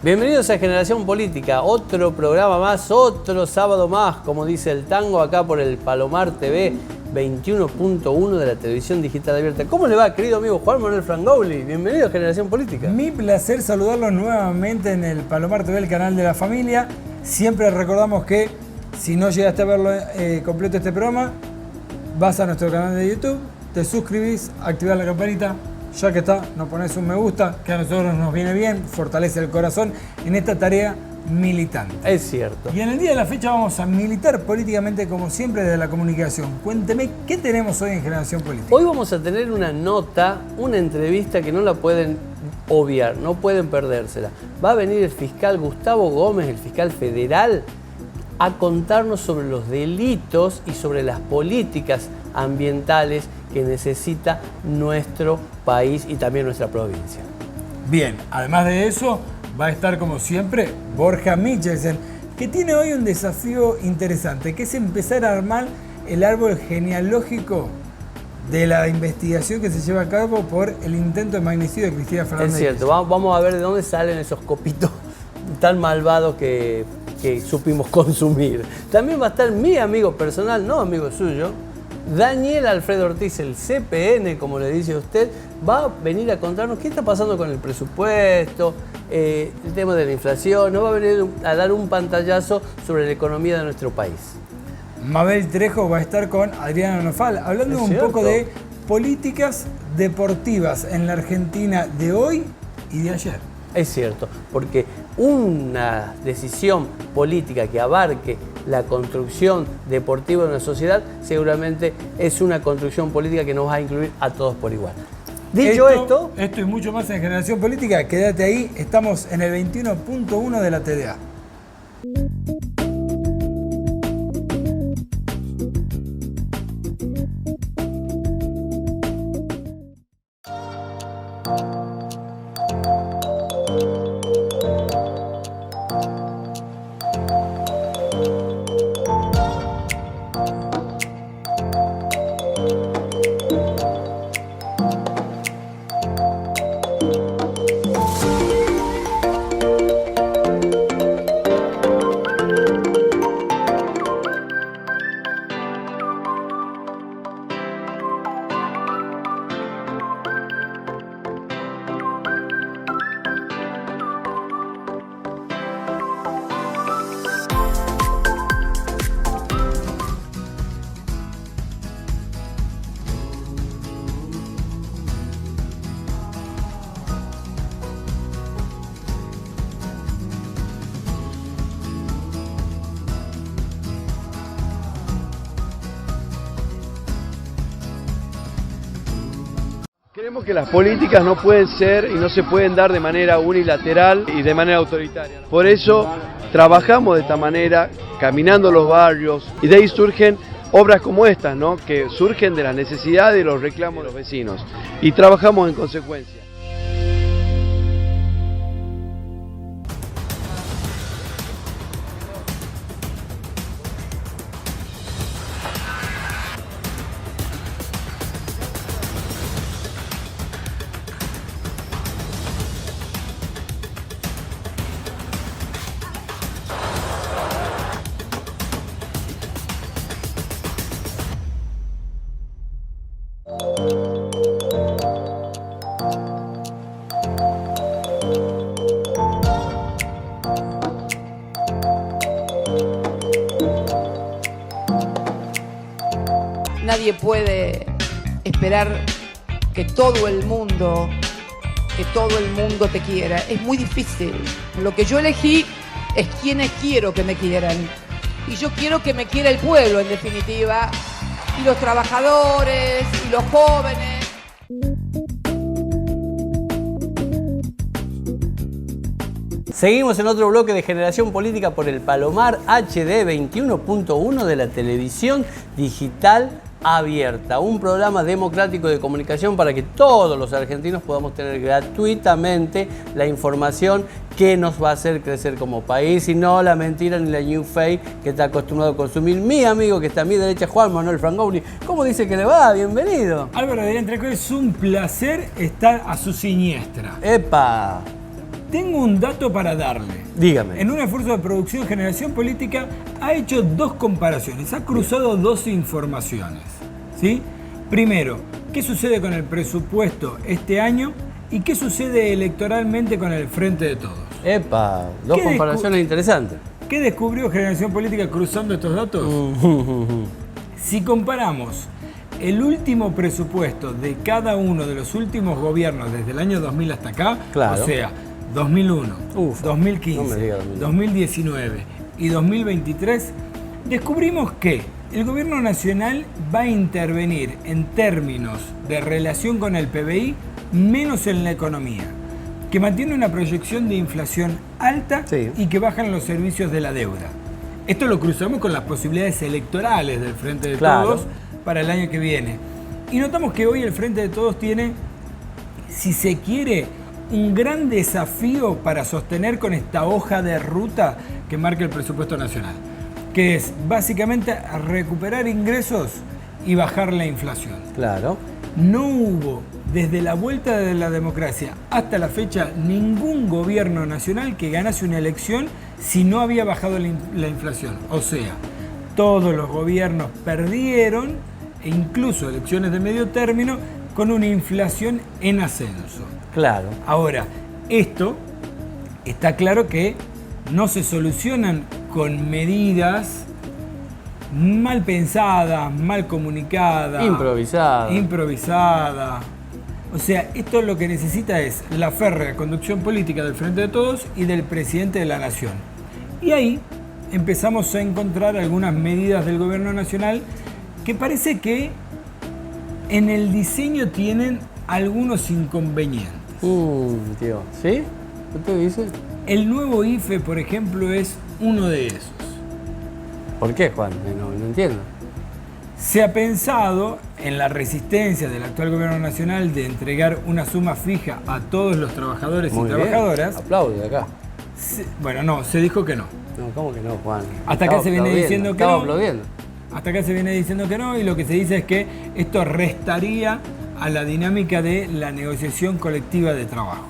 Bienvenidos a Generación Política, otro programa más, otro sábado más, como dice el tango, acá por el Palomar TV 21.1 de la televisión digital abierta. ¿Cómo le va, querido amigo Juan Manuel Frangoli? Bienvenido a Generación Política. Mi placer saludarlos nuevamente en el Palomar TV, el canal de la familia. Siempre recordamos que si no llegaste a verlo completo este programa, vas a nuestro canal de YouTube, te suscribís, activás la campanita. Ya que está, nos pones un me gusta, que a nosotros nos viene bien, fortalece el corazón en esta tarea militante. Es cierto. Y en el día de la fecha vamos a militar políticamente como siempre desde la comunicación. Cuénteme, ¿qué tenemos hoy en Generación Política? Hoy vamos a tener una nota, una entrevista que no la pueden obviar, no pueden perdérsela. Va a venir el fiscal Gustavo Gómez, el fiscal federal, a contarnos sobre los delitos y sobre las políticas ambientales que necesita nuestro país y también nuestra provincia. Bien, además de eso, va a estar como siempre Borja Michelsen, que tiene hoy un desafío interesante, que es empezar a armar el árbol genealógico de la investigación que se lleva a cabo por el intento de magnicidio de Cristina Fernández. Es cierto, vamos a ver de dónde salen esos copitos tan malvados que supimos consumir. También va a estar mi amigo personal, no amigo suyo, Daniel Alfredo Ortiz, el CPN, como le dice usted, va a venir a contarnos qué está pasando con el presupuesto, el tema de la inflación, nos va a venir a dar un pantallazo sobre la economía de nuestro país. Mabel Trejo va a estar con Adriana Nofal, hablando un poco de políticas deportivas en la Argentina de hoy y de ayer. Es cierto, porque una decisión política que abarque la construcción deportiva de una sociedad seguramente es una construcción política que nos va a incluir a todos por igual. Dicho esto y mucho más en Generación Política, quédate ahí, estamos en el 21.1 de la TDA. Creemos que las políticas no pueden ser y no se pueden dar de manera unilateral y de manera autoritaria. Por eso trabajamos de esta manera, caminando los barrios, y de ahí surgen obras como estas, ¿no? Que surgen de las necesidades y los reclamos de los vecinos. Y trabajamos en consecuencia. Nadie puede esperar que todo el mundo te quiera. Es muy difícil. Lo que yo elegí es quienes quiero que me quieran. Y yo quiero que me quiera el pueblo, en definitiva, y los trabajadores, y los jóvenes. Seguimos en otro bloque de Generación Política por el Palomar HD 21.1 de la televisión digital abierta. Un programa democrático de comunicación para que todos los argentinos podamos tener gratuitamente la información que nos va a hacer crecer como país y no la mentira ni la new fake que está acostumbrado a consumir mi amigo que está a mi derecha, Juan Manuel Frangoli. ¿Cómo dice que le va? Bienvenido. Álvaro de Entrecó, es un placer estar a su siniestra. ¡Epa! Tengo un dato para darle. Dígame. En un esfuerzo de producción, Generación Política ha hecho dos comparaciones, ha cruzado dos informaciones. ¿Sí? Primero, ¿qué sucede con el presupuesto este año y qué sucede electoralmente con el Frente de Todos? Epa, dos comparaciones interesantes. ¿Qué descubrió Generación Política cruzando estos datos? Si comparamos el último presupuesto de cada uno de los últimos gobiernos desde el año 2000 hasta acá, claro. O sea, 2001, Uf, 2015, no me diga 2001. 2019 y 2023, descubrimos que el gobierno nacional va a intervenir en términos de relación con el PBI menos en la economía, que mantiene una proyección de inflación alta Sí. y que bajan los servicios de la deuda. Esto lo cruzamos con las posibilidades electorales del Frente de Claro. Todos para el año que viene. Y notamos que hoy el Frente de Todos tiene, si se quiere, un gran desafío para sostener con esta hoja de ruta que marca el presupuesto nacional, que es básicamente recuperar ingresos y bajar la inflación. Claro. No hubo, desde la vuelta de la democracia hasta la fecha, ningún gobierno nacional que ganase una elección si no había bajado la inflación. O sea, todos los gobiernos perdieron, e incluso elecciones de medio término, con una inflación en ascenso. Claro. Ahora, esto está claro que no se solucionan con medidas mal pensadas, mal comunicadas, improvisada. O sea, esto lo que necesita es la férrea conducción política del Frente de Todos y del presidente de la Nación. Y ahí empezamos a encontrar algunas medidas del gobierno nacional que parece que en el diseño tienen algunos inconvenientes. Tío. ¿Sí? ¿Usted dice? El nuevo IFE, por ejemplo, es uno de esos. ¿Por qué, Juan? No entiendo. Se ha pensado en la resistencia del actual gobierno nacional de entregar una suma fija a todos los trabajadores Muy y bien. trabajadoras. Aplaude acá. Bueno, no, se dijo que no. No, ¿cómo que no, Juan? Hasta acá se viene diciendo que Estaba no. aplaudiendo. Hasta acá se viene diciendo que no, y lo que se dice es que esto restaría a la dinámica de la negociación colectiva de trabajo.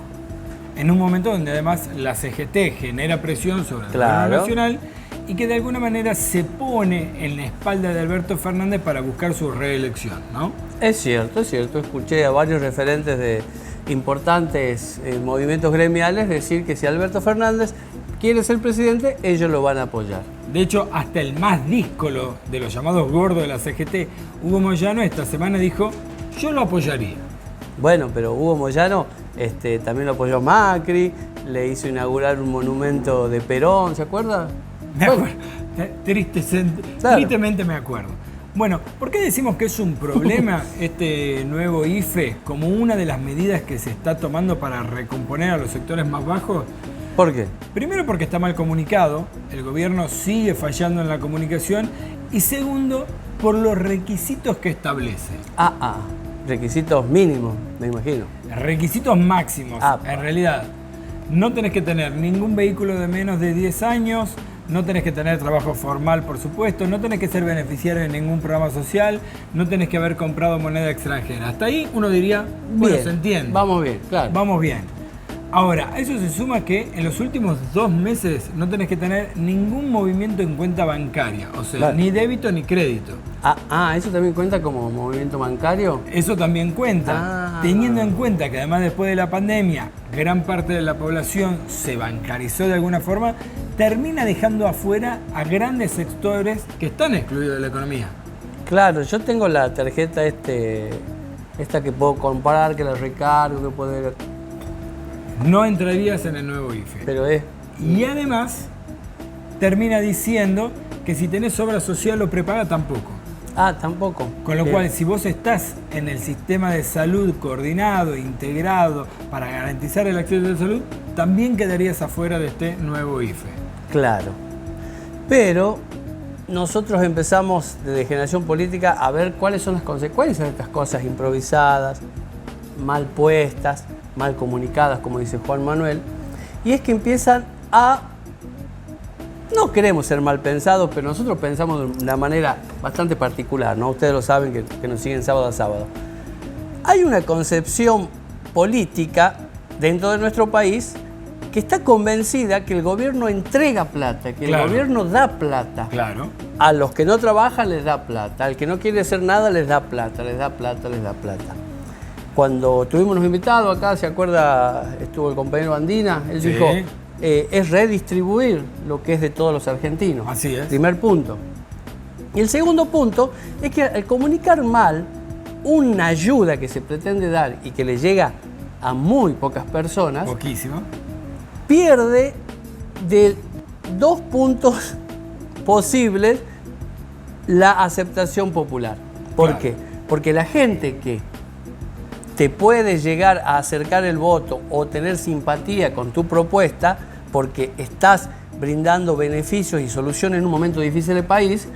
En un momento donde además la CGT genera presión sobre el gobierno nacional y que de alguna manera se pone en la espalda de Alberto Fernández para buscar su reelección, ¿no? Es cierto, es cierto. Escuché a varios referentes de importantes movimientos gremiales decir que si Alberto Fernández quiere ser presidente, ellos lo van a apoyar. De hecho, hasta el más díscolo de los llamados gordos de la CGT, Hugo Moyano, esta semana dijo, yo lo apoyaría. Bueno, pero Hugo Moyano también lo apoyó Macri, le hizo inaugurar un monumento de Perón, ¿se acuerda? Me acuerdo. Tristemente me acuerdo. Bueno, ¿por qué decimos que es un problema este nuevo IFE como una de las medidas que se está tomando para recomponer a los sectores más bajos? ¿Por qué? Primero porque está mal comunicado, el gobierno sigue fallando en la comunicación, y segundo, por los requisitos que establece. Requisitos mínimos, me imagino. Requisitos máximos, en realidad. No tenés que tener ningún vehículo de menos de 10 años, no tenés que tener trabajo formal, por supuesto, no tenés que ser beneficiario de ningún programa social, no tenés que haber comprado moneda extranjera. Hasta ahí uno diría, bueno, bien, se entiende. Vamos bien, claro. Vamos bien. Ahora, a eso se suma que en los últimos 2 meses no tenés que tener ningún movimiento en cuenta bancaria, o sea, claro, ni débito ni crédito. ¿Eso también cuenta como movimiento bancario? Eso también cuenta, teniendo en cuenta que además después de la pandemia, gran parte de la población se bancarizó de alguna forma, termina dejando afuera a grandes sectores que están excluidos de la economía. Claro, yo tengo la tarjeta esta que puedo comparar, que la recargo, que puedo... No entrarías en el nuevo IFE. Pero es... Y además, termina diciendo que si tenés obra social o prepaga, tampoco. Tampoco. Con lo cual, si vos estás en el sistema de salud coordinado, integrado, para garantizar el acceso de salud, también quedarías afuera de este nuevo IFE. Claro. Pero nosotros empezamos desde Generación Política a ver cuáles son las consecuencias de estas cosas improvisadas, mal puestas, mal comunicadas, como dice Juan Manuel, y es que empiezan a... No queremos ser mal pensados, pero nosotros pensamos de una manera bastante particular, ¿no? Ustedes lo saben que nos siguen sábado a sábado. Hay una concepción política dentro de nuestro país que está convencida que el gobierno entrega plata, que Claro. el gobierno da plata. Claro. A los que no trabajan les da plata, al que no quiere hacer nada les da plata, les da plata, les da plata. Cuando tuvimos unos invitados acá, ¿se acuerda? Estuvo el compañero Andina, él Sí. dijo, es redistribuir lo que es de todos los argentinos. Así es. Primer punto. Y el segundo punto es que al comunicar mal una ayuda que se pretende dar y que le llega a muy pocas personas, Poquísimo. pierde de 2 puntos posibles la aceptación popular. ¿Por Claro. qué? Porque la gente que te puede llegar a acercar el voto o tener simpatía con tu propuesta porque estás brindando beneficios y soluciones en un momento difícil del país,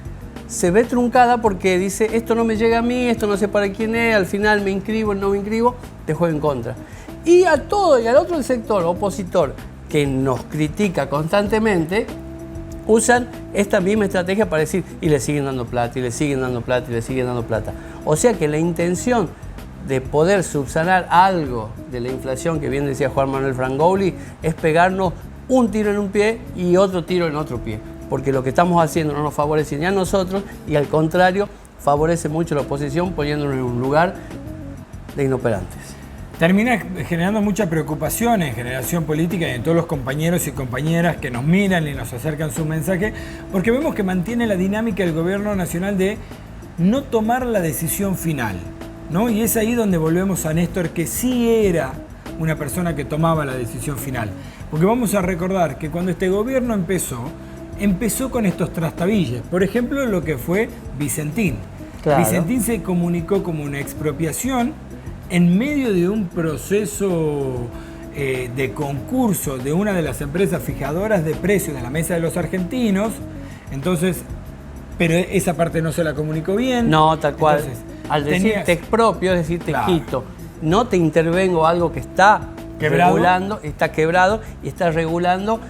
se ve truncada porque dice, esto no me llega a mí, esto no sé para quién es, al final me inscribo, no me inscribo, te juega en contra. Y a todo, y al otro sector opositor que nos critica constantemente, usan esta misma estrategia para decir, y le siguen dando plata, y le siguen dando plata, y le siguen dando plata. O sea que la intención de poder subsanar algo de la inflación, que bien decía Juan Manuel Frangoli, es pegarnos un tiro en un pie y otro tiro en otro pie. Porque lo que estamos haciendo no nos favorece ni a nosotros, y al contrario, favorece mucho a la oposición poniéndonos en un lugar de inoperantes. Termina generando mucha preocupación en Generación Política y en todos los compañeros y compañeras que nos miran y nos acercan su mensaje, porque vemos que mantiene la dinámica del gobierno nacional de no tomar la decisión final, ¿no? Y es ahí donde volvemos a Néstor, que sí era una persona que tomaba la decisión final. Porque vamos a recordar que cuando este gobierno empezó con estos trastabilles. Por ejemplo, lo que fue Vicentín. Claro. Vicentín se comunicó como una expropiación en medio de un proceso de concurso de una de las empresas fijadoras de precios de la mesa de los argentinos. Entonces, pero esa parte no se la comunicó bien. No, tal cual. Entonces, al decir te expropio, es decir, te Claro. quito. No te intervengo algo que está Quebrado. regulando, está quebrado y está regulando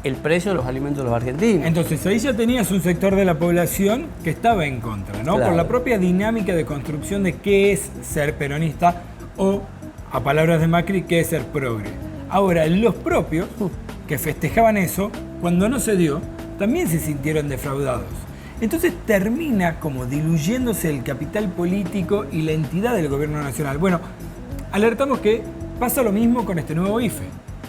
el precio de los alimentos de los argentinos. Entonces ahí ya tenías un sector de la población que estaba en contra, ¿no? Claro. Por la propia dinámica de construcción de qué es ser peronista o, a palabras de Macri, qué es ser progre. Ahora, los propios que festejaban eso, cuando no se dio, también se sintieron defraudados. Entonces termina como diluyéndose el capital político y la entidad del gobierno nacional. Bueno, alertamos que pasa lo mismo con este nuevo IFE,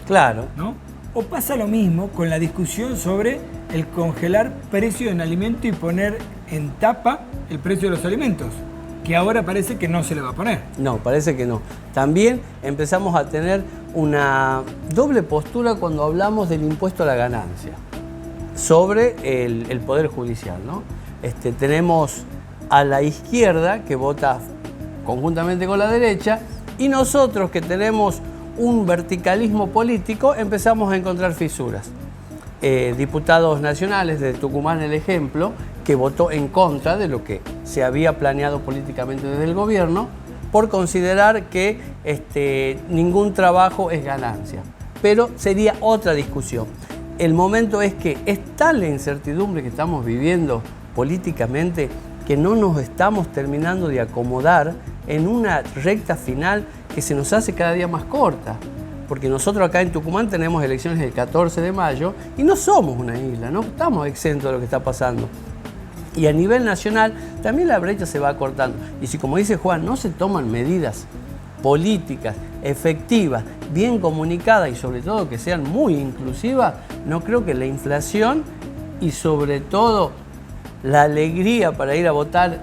Claro. ¿no? O pasa lo mismo con la discusión sobre el congelar precios en alimento y poner en tapa el precio de los alimentos, que ahora parece que no se le va a poner. No, parece que no. También empezamos a tener una doble postura cuando hablamos del impuesto a la ganancia sobre el Poder Judicial, ¿no? Tenemos a la izquierda que vota conjuntamente con la derecha y nosotros que tenemos un verticalismo político empezamos a encontrar fisuras. Diputados nacionales de Tucumán, el ejemplo, que votó en contra de lo que se había planeado políticamente desde el gobierno por considerar que ningún trabajo es ganancia. Pero sería otra discusión. El momento es que es tal la incertidumbre que estamos viviendo políticamente que no nos estamos terminando de acomodar en una recta final que se nos hace cada día más corta. Porque nosotros acá en Tucumán tenemos elecciones el 14 de mayo y no somos una isla, no estamos exentos de lo que está pasando. Y a nivel nacional también la brecha se va acortando. Y si, como dice Juan, no se toman medidas políticas, efectivas, bien comunicadas y sobre todo que sean muy inclusivas, no creo que la inflación y sobre todo la alegría para ir a votar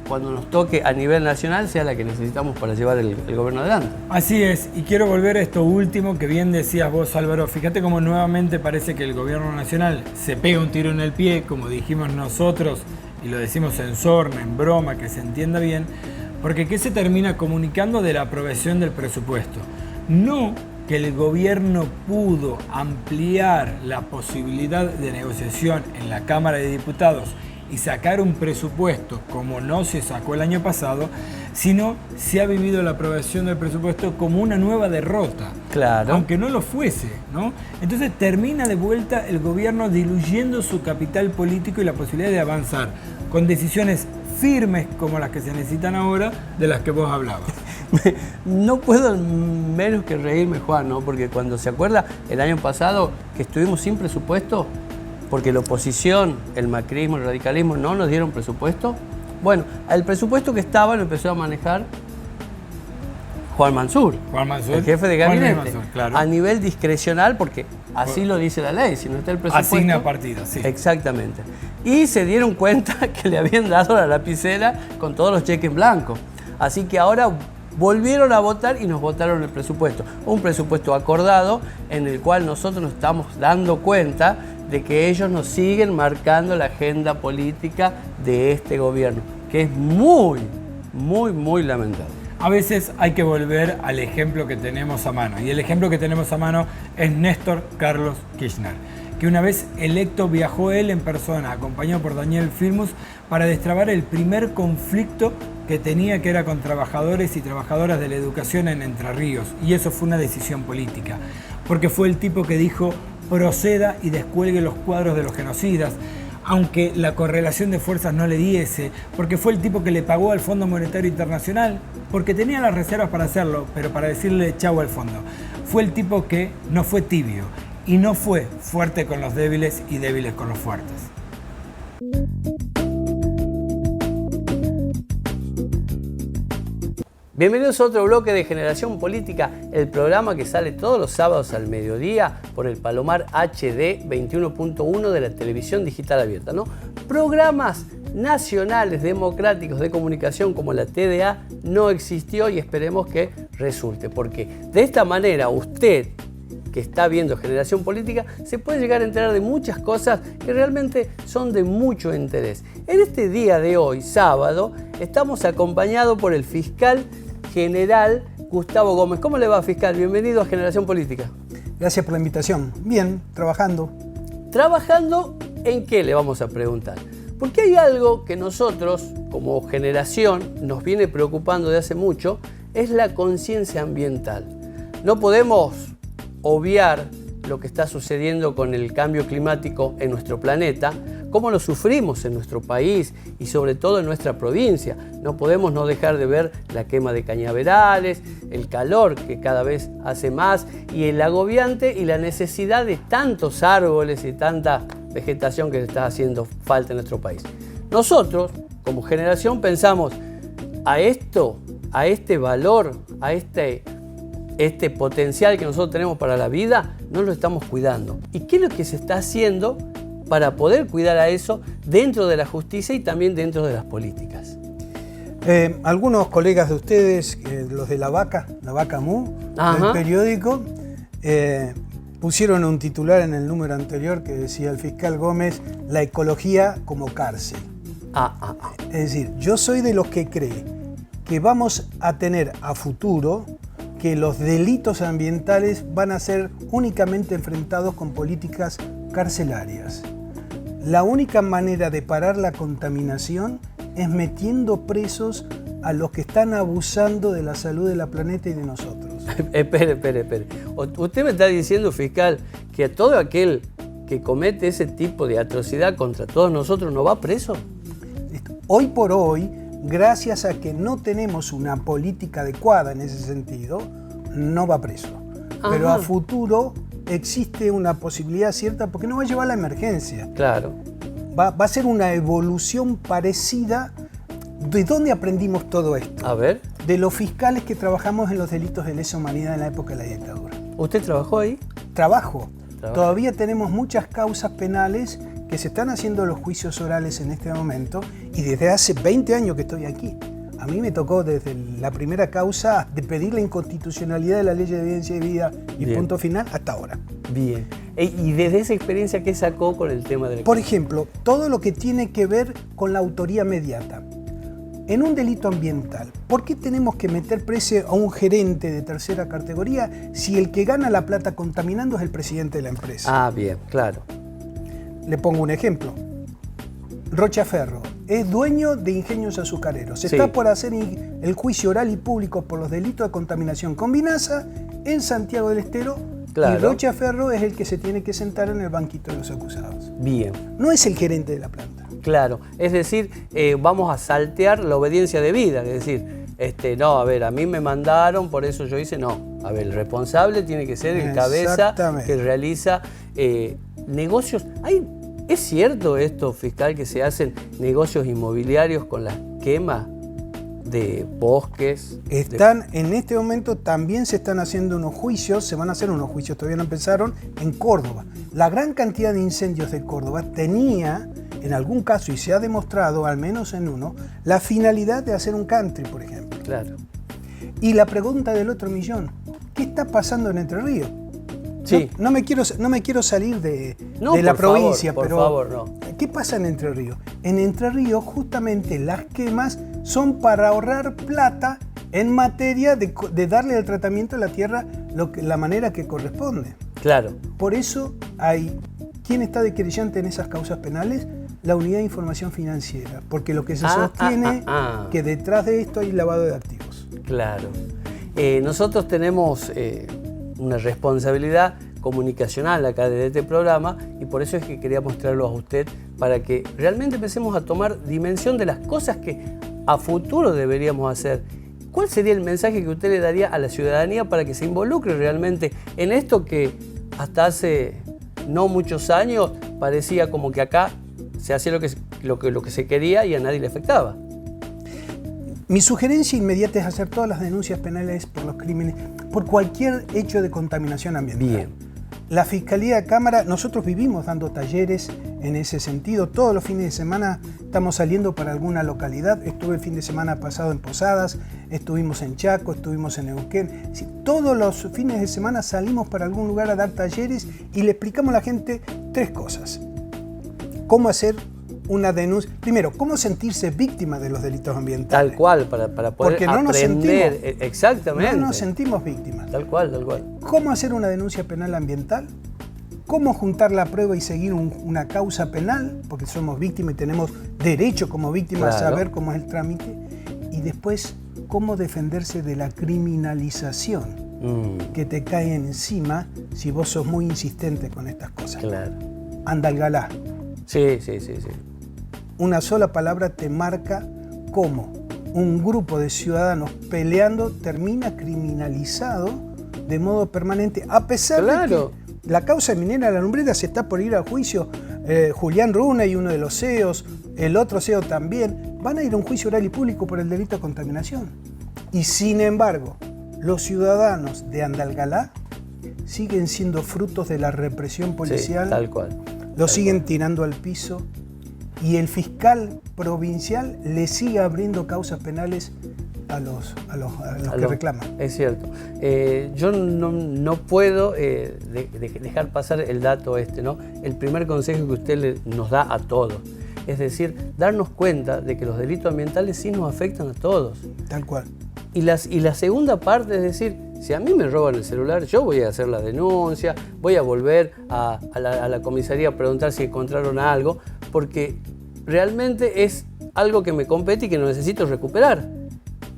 cuando nos toque a nivel nacional sea la que necesitamos para llevar el gobierno adelante. Así es, y quiero volver a esto último que bien decías vos, Álvaro. Fíjate cómo nuevamente parece que el gobierno nacional se pega un tiro en el pie, como dijimos nosotros, y lo decimos en sorna, en broma, que se entienda bien, porque ¿qué se termina comunicando de la aprobación del presupuesto? No que el gobierno pudo ampliar la posibilidad de negociación en la Cámara de Diputados y sacar un presupuesto como no se sacó el año pasado, sino se ha vivido la aprobación del presupuesto como una nueva derrota. Claro. Aunque no lo fuese, ¿no? Entonces termina de vuelta el gobierno diluyendo su capital político y la posibilidad de avanzar con decisiones firmes como las que se necesitan ahora, de las que vos hablabas. No puedo menos que reírme, Juan, ¿no? Porque cuando se acuerda el año pasado que estuvimos sin presupuesto, porque la oposición, el macrismo, el radicalismo no nos dieron presupuesto. Bueno, el presupuesto que estaba lo empezó a manejar Juan Mansur, el jefe de gabinete, Mansur, claro. A nivel discrecional, porque así lo dice la ley, si no está el presupuesto. Asigna partidas, sí. Exactamente. Y se dieron cuenta que le habían dado la lapicera con todos los cheques en blanco. Así que ahora volvieron a votar y nos votaron el presupuesto. Un presupuesto acordado en el cual nosotros nos estamos dando cuenta de que ellos nos siguen marcando la agenda política de este gobierno, que es muy, muy, muy lamentable. A veces hay que volver al ejemplo que tenemos a mano. Y el ejemplo que tenemos a mano es Néstor Carlos Kirchner, que una vez electo viajó él en persona, acompañado por Daniel Filmus, para destrabar el primer conflicto que tenía, que era con trabajadores y trabajadoras de la educación en Entre Ríos. Y eso fue una decisión política, porque fue el tipo que dijo: proceda y descuelgue los cuadros de los genocidas, aunque la correlación de fuerzas no le diese, porque fue el tipo que le pagó al Fondo Monetario Internacional, porque tenía las reservas para hacerlo, pero para decirle chau al fondo. Fue el tipo que no fue tibio y no fue fuerte con los débiles y débiles con los fuertes. Bienvenidos a otro bloque de Generación Política, el programa que sale todos los sábados al mediodía por el Palomar HD 21.1 de la televisión digital abierta, ¿no? Programas nacionales democráticos de comunicación como la TDA no existió y esperemos que resulte, porque de esta manera usted que está viendo Generación Política se puede llegar a enterar de muchas cosas que realmente son de mucho interés. En este día de hoy, sábado, estamos acompañados por el fiscal general Gustavo Gómez. ¿Cómo le va, fiscal? Bienvenido a Generación Política. Gracias por la invitación. Bien, trabajando. ¿Trabajando en qué? Le vamos a preguntar. Porque hay algo que nosotros, como generación, nos viene preocupando de hace mucho, es la conciencia ambiental. No podemos obviar lo que está sucediendo con el cambio climático en nuestro planeta, cómo lo sufrimos en nuestro país y sobre todo en nuestra provincia. No podemos no dejar de ver la quema de cañaverales, el calor que cada vez hace más y el agobiante y la necesidad de tantos árboles y tanta vegetación que se está haciendo falta en nuestro país. Nosotros, como generación, pensamos a esto, a este valor, a este potencial que nosotros tenemos para la vida, no lo estamos cuidando. ¿Y qué es lo que se está haciendo para poder cuidar a eso dentro de la justicia y también dentro de las políticas? Algunos colegas de ustedes, los de La Vaca Mu, del periódico, pusieron un titular en el número anterior que decía: el fiscal Gómez, la ecología como cárcel. Es decir, yo soy de los que cree que vamos a tener a futuro que los delitos ambientales van a ser únicamente enfrentados con políticas carcelarias. La única manera de parar la contaminación es metiendo presos a los que están abusando de la salud de la planeta y de nosotros. Espere. Usted me está diciendo, fiscal, que a todo aquel que comete ese tipo de atrocidad contra todos nosotros no va preso. Hoy por hoy, gracias a que no tenemos una política adecuada en ese sentido, no va preso. Pero a futuro existe una posibilidad cierta porque no va a llevar a la emergencia. Claro. Va a ser una evolución parecida. ¿De dónde aprendimos todo esto? A ver. De los fiscales que trabajamos en los delitos de lesa humanidad en la época de la dictadura. ¿Usted trabajó ahí? Trabajo. Todavía tenemos muchas causas penales que se están haciendo los juicios orales en este momento y desde hace 20 años que estoy aquí. A mí me tocó desde la primera causa de pedir la inconstitucionalidad de la ley de evidencia de vida y Bien. punto final hasta ahora. Bien. ¿Y desde esa experiencia qué sacó con el tema del... Por ejemplo, todo lo que tiene que ver con la autoría mediata. En un delito ambiental, ¿por qué tenemos que meter preso a un gerente de tercera categoría si el que gana la plata contaminando es el presidente de la empresa? Bien, claro. Le pongo un ejemplo. Rocha Ferro es dueño de Ingenios Azucareros. Se está por hacer el juicio oral y público por los delitos de contaminación con vinaza en Santiago del Estero. Claro. Y Rocha Ferro es el que se tiene que sentar en el banquito de los acusados. Bien. No es el gerente de la planta. Claro, es decir, vamos a saltear la obediencia debida, es decir, no, a ver, a mí me mandaron, por eso yo hice, no. A ver, el responsable tiene que ser el cabeza que realiza negocios. ¿Es cierto esto, fiscal, que se hacen negocios inmobiliarios con las quemas de bosques? En este momento también se están haciendo unos juicios, se van a hacer unos juicios, todavía no empezaron, en Córdoba. La gran cantidad de incendios de Córdoba tenía, en algún caso, y se ha demostrado, al menos en uno, la finalidad de hacer un country, por ejemplo. Claro. Y la pregunta del otro millón, ¿qué está pasando en Entre Ríos? Sí. No me quiero salir de la provincia, por pero favor, no. ¿qué pasa en Entre Ríos? En Entre Ríos justamente las quemas son para ahorrar plata en materia de darle el tratamiento a la tierra la manera que corresponde. Claro. Por eso ¿quién está de querellante en esas causas penales? La Unidad de Información Financiera, porque lo que se sostiene que detrás de esto hay lavado de activos. Claro. Nosotros tenemos una responsabilidad comunicacional acá de este programa y por eso es que quería mostrarlo a usted para que realmente empecemos a tomar dimensión de las cosas que a futuro deberíamos hacer. ¿Cuál sería el mensaje que usted le daría a la ciudadanía para que se involucre realmente en esto que hasta hace no muchos años parecía como que acá se hacía lo que se quería y a nadie le afectaba? Mi sugerencia inmediata es hacer todas las denuncias penales por los crímenes, por cualquier hecho de contaminación ambiental. Bien. La Fiscalía de Cámara, nosotros vivimos dando talleres en ese sentido. Todos los fines de semana estamos saliendo para alguna localidad. Estuve el fin de semana pasado en Posadas, estuvimos en Chaco, estuvimos en Neuquén. Todos los fines de semana salimos para algún lugar a dar talleres y le explicamos a la gente 3 cosas. Cómo hacer una denuncia. Primero, cómo sentirse víctima de los delitos ambientales. Tal cual, para poder porque no aprender. Nos sentimos, exactamente. No nos sentimos víctimas. Tal cual, tal cual. ¿Cómo hacer una denuncia penal ambiental? ¿Cómo juntar la prueba y seguir una causa penal? Porque somos víctimas y tenemos derecho como víctimas a saber cómo es el trámite. Y después, cómo defenderse de la criminalización que te cae encima si vos sos muy insistente con estas cosas. Claro. Andalgalá. Sí. Una sola palabra te marca cómo un grupo de ciudadanos peleando termina criminalizado de modo permanente, a pesar de que la causa minera de la lumbrera se está por ir a juicio. Julián Runa y uno de los CEOs, el otro CEO también, van a ir a un juicio oral y público por el delito de contaminación. Y sin embargo, los ciudadanos de Andalgalá siguen siendo frutos de la represión policial. Sí, tal cual. Lo siguen tirando al piso y el fiscal provincial le sigue abriendo causas penales a los que reclaman. Es cierto. Yo no puedo dejar pasar el dato ¿no? El primer consejo que usted nos da a todos. Es decir, darnos cuenta de que los delitos ambientales sí nos afectan a todos. Tal cual. Y la segunda parte es decir, si a mí me roban el celular, yo voy a hacer la denuncia, voy a volver a la comisaría a preguntar si encontraron algo, porque realmente es algo que me compete y que no necesito recuperar.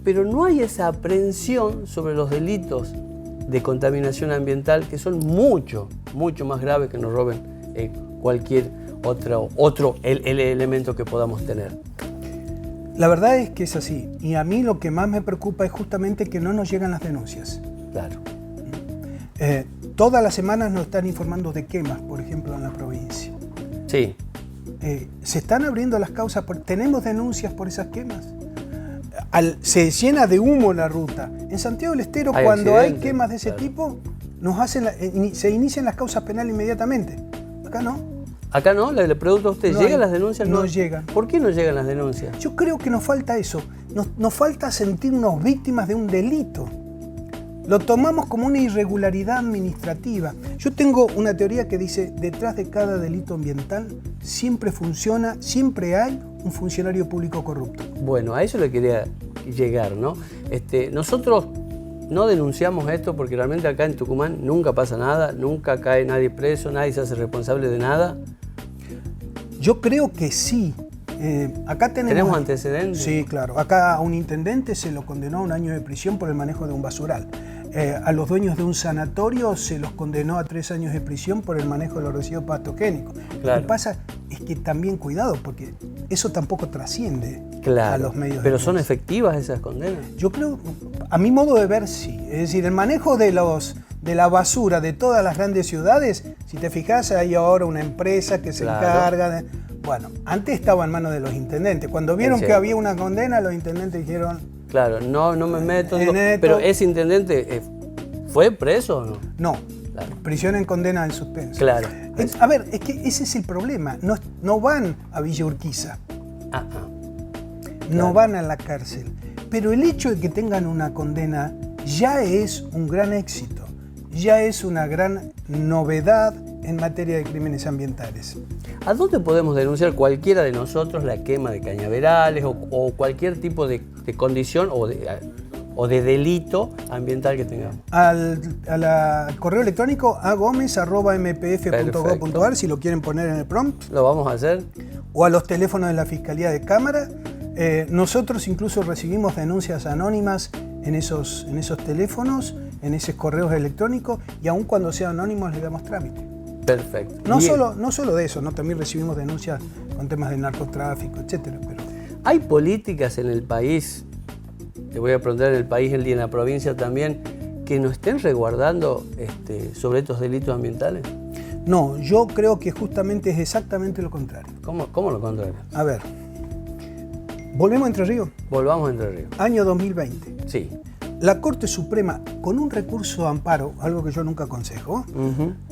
Pero no hay esa aprehensión sobre los delitos de contaminación ambiental que son mucho más graves que nos roben cualquier otro elemento que podamos tener. La verdad es que es así. Y a mí lo que más me preocupa es justamente que no nos llegan las denuncias. Claro. Todas las semanas nos están informando de quemas, por ejemplo, en la provincia. Sí. Se están abriendo las causas. ¿Tenemos denuncias por esas quemas? Se llena de humo la ruta. En Santiago del Estero, cuando hay quemas de ese tipo, se inician las causas penales inmediatamente. Acá no. Acá no, le pregunto a usted, ¿llegan las denuncias? No llegan. ¿Por qué no llegan las denuncias? Yo creo que nos falta eso. Nos falta sentirnos víctimas de un delito. Lo tomamos como una irregularidad administrativa. Yo tengo una teoría que dice, detrás de cada delito ambiental siempre hay un funcionario público corrupto. Bueno, a eso le quería llegar, ¿no? Nosotros no denunciamos esto porque realmente acá en Tucumán nunca pasa nada, nunca cae nadie preso, nadie se hace responsable de nada. Yo creo que sí. Acá ¿Tenemos antecedentes? Sí, claro. Acá a un intendente se lo condenó a 1 año de prisión por el manejo de un basural. A los dueños de un sanatorio se los condenó a 3 años de prisión por el manejo de los residuos patogénicos. Claro. Lo que pasa es que también cuidado, porque eso tampoco trasciende a los medios. Pero ¿son efectivas esas condenas? Yo creo, a mi modo de ver, sí. Es decir, el manejo de la basura de todas las grandes ciudades, si te fijas, hay ahora una empresa que se encarga de... Bueno, antes estaba en manos de los intendentes. Cuando vieron que había una condena, los intendentes dijeron... Claro, no me meto. Pero ese intendente, ¿fue preso o no? No, claro. Prisión en condena en suspenso. Claro. A ver, es que ese es el problema. No van a Villa Urquiza. No van a la cárcel. Pero el hecho de que tengan una condena ya es un gran éxito. Ya es una gran novedad en materia de crímenes ambientales. ¿A dónde podemos denunciar cualquiera de nosotros la quema de cañaverales o cualquier tipo de condición o de delito ambiental que tengamos? Al correo electrónico agomez@mpf.gov.ar, si lo quieren poner en el prompt. ¿Lo vamos a hacer? O a los teléfonos de la Fiscalía de Cámara. Nosotros incluso recibimos denuncias anónimas en esos teléfonos, en esos correos electrónicos, y aun cuando sean anónimos les damos trámite. Perfecto. No solo de eso, ¿no? También recibimos denuncias con temas de narcotráfico, etcétera. Pero... ¿Hay políticas en el país, te voy a preguntar en el país y en la provincia también, que nos estén resguardando sobre estos delitos ambientales? No, yo creo que justamente es exactamente lo contrario. ¿Cómo lo contrario? A ver, volvemos a Entre Ríos. Volvamos a Entre Ríos. Año 2020. Sí. La Corte Suprema, con un recurso de amparo, algo que yo nunca aconsejo,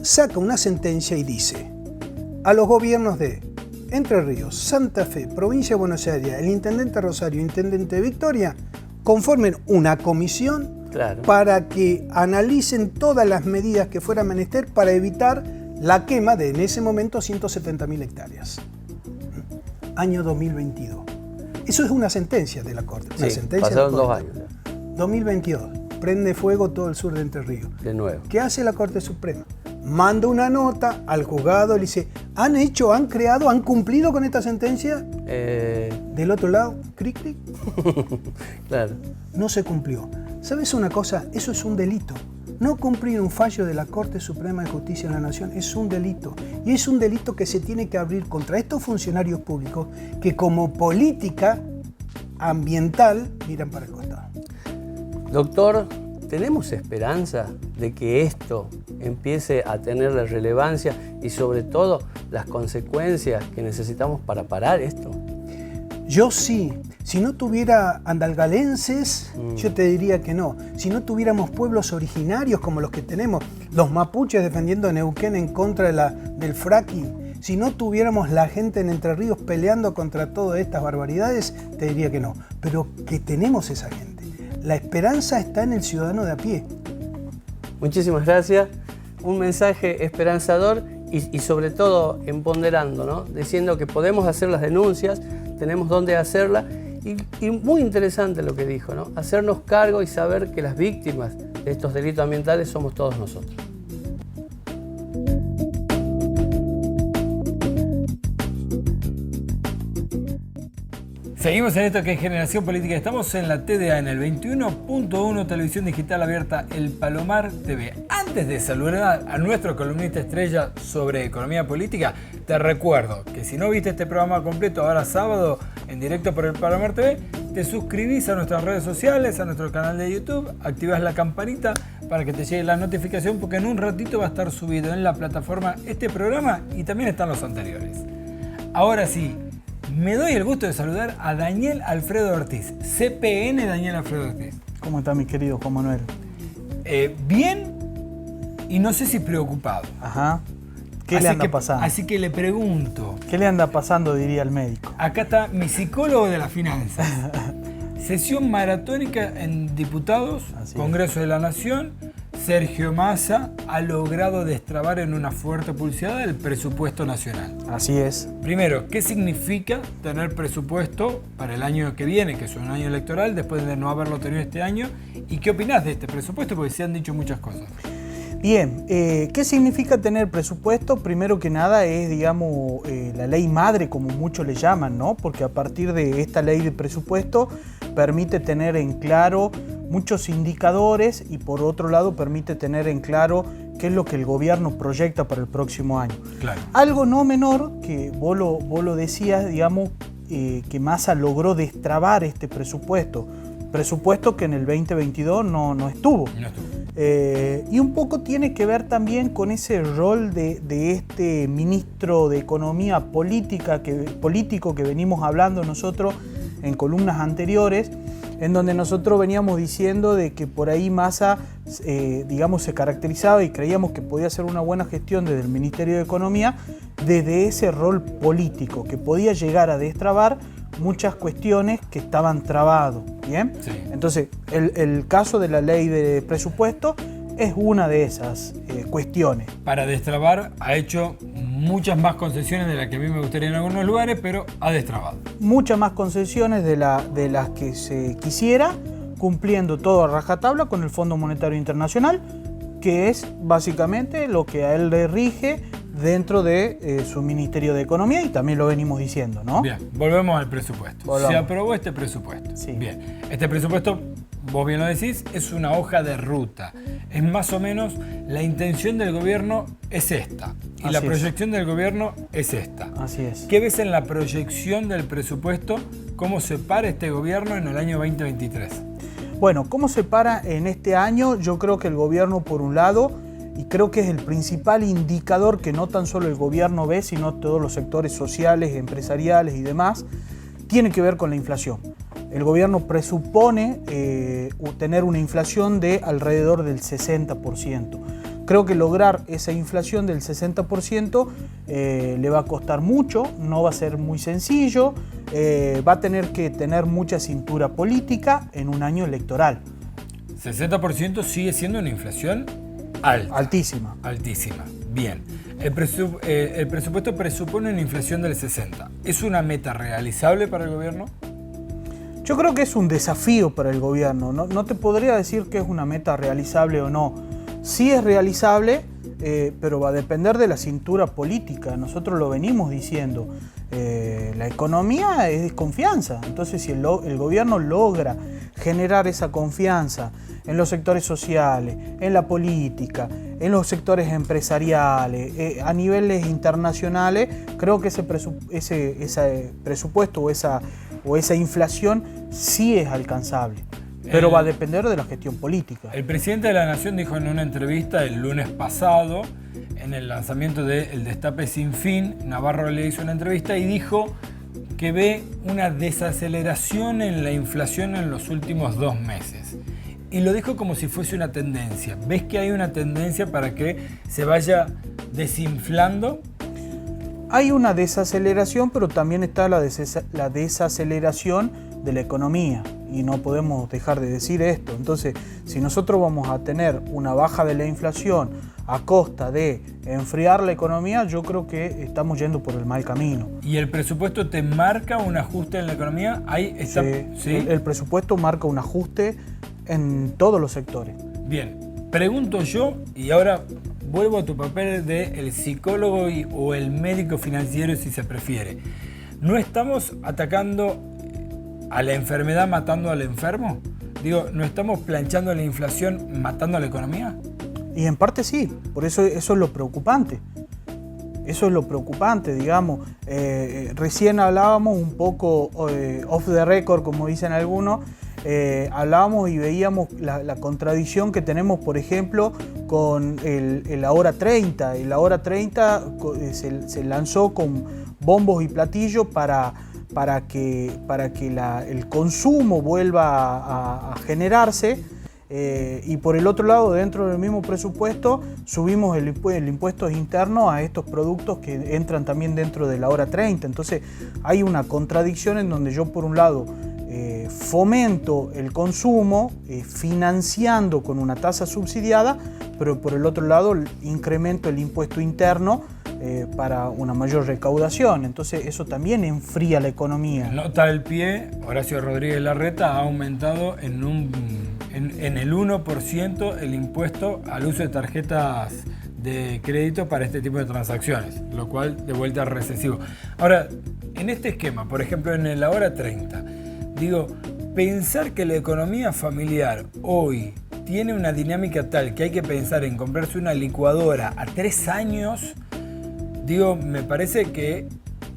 saca una sentencia y dice a los gobiernos de Entre Ríos, Santa Fe, Provincia de Buenos Aires, el Intendente Rosario, Intendente Victoria, conformen una comisión para que analicen todas las medidas que fueran menester para evitar la quema de, en ese momento, 170.000 hectáreas. Año 2022. Eso es una sentencia de la Corte. Sí, pasaron 2 años. 2022, prende fuego todo el sur de Entre Ríos. De nuevo. ¿Qué hace la Corte Suprema? Manda una nota al juzgado y le dice, ¿han cumplido con esta sentencia? Del otro lado, cric, cric. Claro. No se cumplió. ¿Sabes una cosa? Eso es un delito. No cumplir un fallo de la Corte Suprema de Justicia de la Nación es un delito. Y es un delito que se tiene que abrir contra estos funcionarios públicos que como política ambiental miran para el costado. Doctor, ¿tenemos esperanza de que esto empiece a tener la relevancia y sobre todo las consecuencias que necesitamos para parar esto? Yo sí. Si no tuviera andalgalenses, yo te diría que no. Si no tuviéramos pueblos originarios como los que tenemos, los mapuches defendiendo a Neuquén en contra del fracking, si no tuviéramos la gente en Entre Ríos peleando contra todas estas barbaridades, te diría que no. Pero que tenemos esa gente. La esperanza está en el ciudadano de a pie. Muchísimas gracias. Un mensaje esperanzador y sobre todo empoderando, ¿no? Diciendo que podemos hacer las denuncias, tenemos dónde hacerlas y muy interesante lo que dijo, ¿no? Hacernos cargo y saber que las víctimas de estos delitos ambientales somos todos nosotros. Seguimos en esto que es Generación Política. Estamos en la TDA, en el 21.1 Televisión Digital Abierta, El Palomar TV. Antes de saludar a nuestro columnista estrella sobre economía política, te recuerdo que si no viste este programa completo, ahora sábado, en directo por El Palomar TV, te suscribís a nuestras redes sociales, a nuestro canal de YouTube, activas la campanita para que te llegue la notificación, porque en un ratito va a estar subido en la plataforma este programa y también están los anteriores. Ahora sí, me doy el gusto de saludar a Daniel Alfredo Ortiz, CPN Daniel Alfredo Ortiz. ¿Cómo está mi querido Juan Manuel? Bien y no sé si preocupado. Ajá. ¿Qué le anda pasando? Así que le pregunto. ¿Qué le anda pasando, diría el médico? Acá está mi psicólogo de las finanzas. Sesión maratónica en diputados, así Congreso de la Nación. Sergio Massa ha logrado destrabar en una fuerte pulseada el presupuesto nacional. Así es. Primero, ¿qué significa tener presupuesto para el año que viene, que es un año electoral, después de no haberlo tenido este año? ¿Y qué opinás de este presupuesto? Porque se han dicho muchas cosas. Bien, ¿qué significa tener presupuesto? Primero que nada es, digamos, la ley madre, como muchos le llaman, ¿no? Porque a partir de esta ley de presupuesto permite tener en claro muchos indicadores y por otro lado permite tener en claro qué es lo que el gobierno proyecta para el próximo año. Claro. Algo no menor, que vos lo decías, digamos, que Massa logró destrabar este presupuesto que en el 2022 no estuvo. Y un poco tiene que ver también con ese rol de este ministro de Economía político que venimos hablando nosotros en columnas anteriores, en donde nosotros veníamos diciendo de que por ahí Massa, digamos, se caracterizaba y creíamos que podía hacer una buena gestión desde el Ministerio de Economía, desde ese rol político, que podía llegar a destrabar muchas cuestiones que estaban trabados, ¿bien? Sí. Entonces, el caso de la ley de presupuesto es una de esas cuestiones. Para destrabar ha hecho muchas más concesiones de las que a mí me gustaría en algunos lugares, pero ha destrabado. Muchas más concesiones de las que se quisiera, cumpliendo todo a rajatabla con el Fondo Monetario Internacional, que es básicamente lo que a él le rige dentro de su Ministerio de Economía, y también lo venimos diciendo, ¿no? Bien, volvemos al presupuesto. Se aprobó este presupuesto. Sí. Bien, este presupuesto, vos bien lo decís, es una hoja de ruta. Es más o menos la intención del gobierno es esta. Y la proyección del gobierno es esta. Así es. ¿Qué ves en la proyección del presupuesto? ¿Cómo se para este gobierno en el año 2023? Bueno, ¿cómo se para en este año? Yo creo que el gobierno, por un lado, y creo que es el principal indicador que no tan solo el gobierno ve, sino todos los sectores sociales, empresariales y demás, tiene que ver con la inflación. El gobierno presupone tener una inflación de alrededor del 60%. Creo que lograr esa inflación del 60% le va a costar mucho, no va a ser muy sencillo, va a tener que tener mucha cintura política en un año electoral. 60% sigue siendo una inflación alta. Altísima. Altísima. Bien. El presupuesto presupone una inflación del 60%. ¿Es una meta realizable para el gobierno? Yo creo que es un desafío para el gobierno. No te podría decir que es una meta realizable o no. Sí es realizable, pero va a depender de la cintura política. Nosotros lo venimos diciendo. La economía es confianza. Entonces, si el gobierno logra generar esa confianza en los sectores sociales, en la política, en los sectores empresariales, a niveles internacionales, creo que ese presupuesto o esa inflación sí es alcanzable. Pero va a depender de la gestión política. El presidente de la Nación dijo en una entrevista el lunes pasado, en el lanzamiento de El Destape Sin Fin, Navarro le hizo una entrevista y dijo que ve una desaceleración en la inflación en los últimos 2 meses. Y lo dijo como si fuese una tendencia. ¿Ves que hay una tendencia para que se vaya desinflando? Hay una desaceleración, pero también está la desaceleración de la economía. Y no podemos dejar de decir esto. Entonces, si nosotros vamos a tener una baja de la inflación a costa de enfriar la economía, yo creo que estamos yendo por el mal camino. ¿Y el presupuesto te marca un ajuste en la economía? Ahí está. Sí. El presupuesto marca un ajuste en todos los sectores. Bien, pregunto yo, y ahora vuelvo a tu papel de el psicólogo o el médico financiero, si se prefiere. ¿No estamos atacando a la enfermedad matando al enfermo? Digo, ¿no estamos planchando la inflación matando a la economía? Y en parte sí, por eso es lo preocupante. Eso es lo preocupante, digamos. Recién hablábamos un poco off the record, como dicen algunos, hablábamos y veíamos la contradicción que tenemos, por ejemplo, con la hora 30. Y la hora 30 se lanzó con bombos y platillos para que el consumo vuelva a generarse. Y por el otro lado, dentro del mismo presupuesto, subimos el impuesto interno a estos productos que entran también dentro de la hora 30. Entonces hay una contradicción en donde yo, por un lado, fomento el consumo financiando con una tasa subsidiada, pero por el otro lado incremento el impuesto interno para una mayor recaudación. Entonces eso también enfría la economía. Nota al pie, Horacio Rodríguez Larreta ha aumentado en el 1% el impuesto al uso de tarjetas de crédito para este tipo de transacciones, lo cual de vuelta es recesivo. Ahora, en este esquema, por ejemplo en la hora 30, digo, pensar que la economía familiar hoy tiene una dinámica tal que hay que pensar en comprarse una licuadora a 3 años, digo, me parece que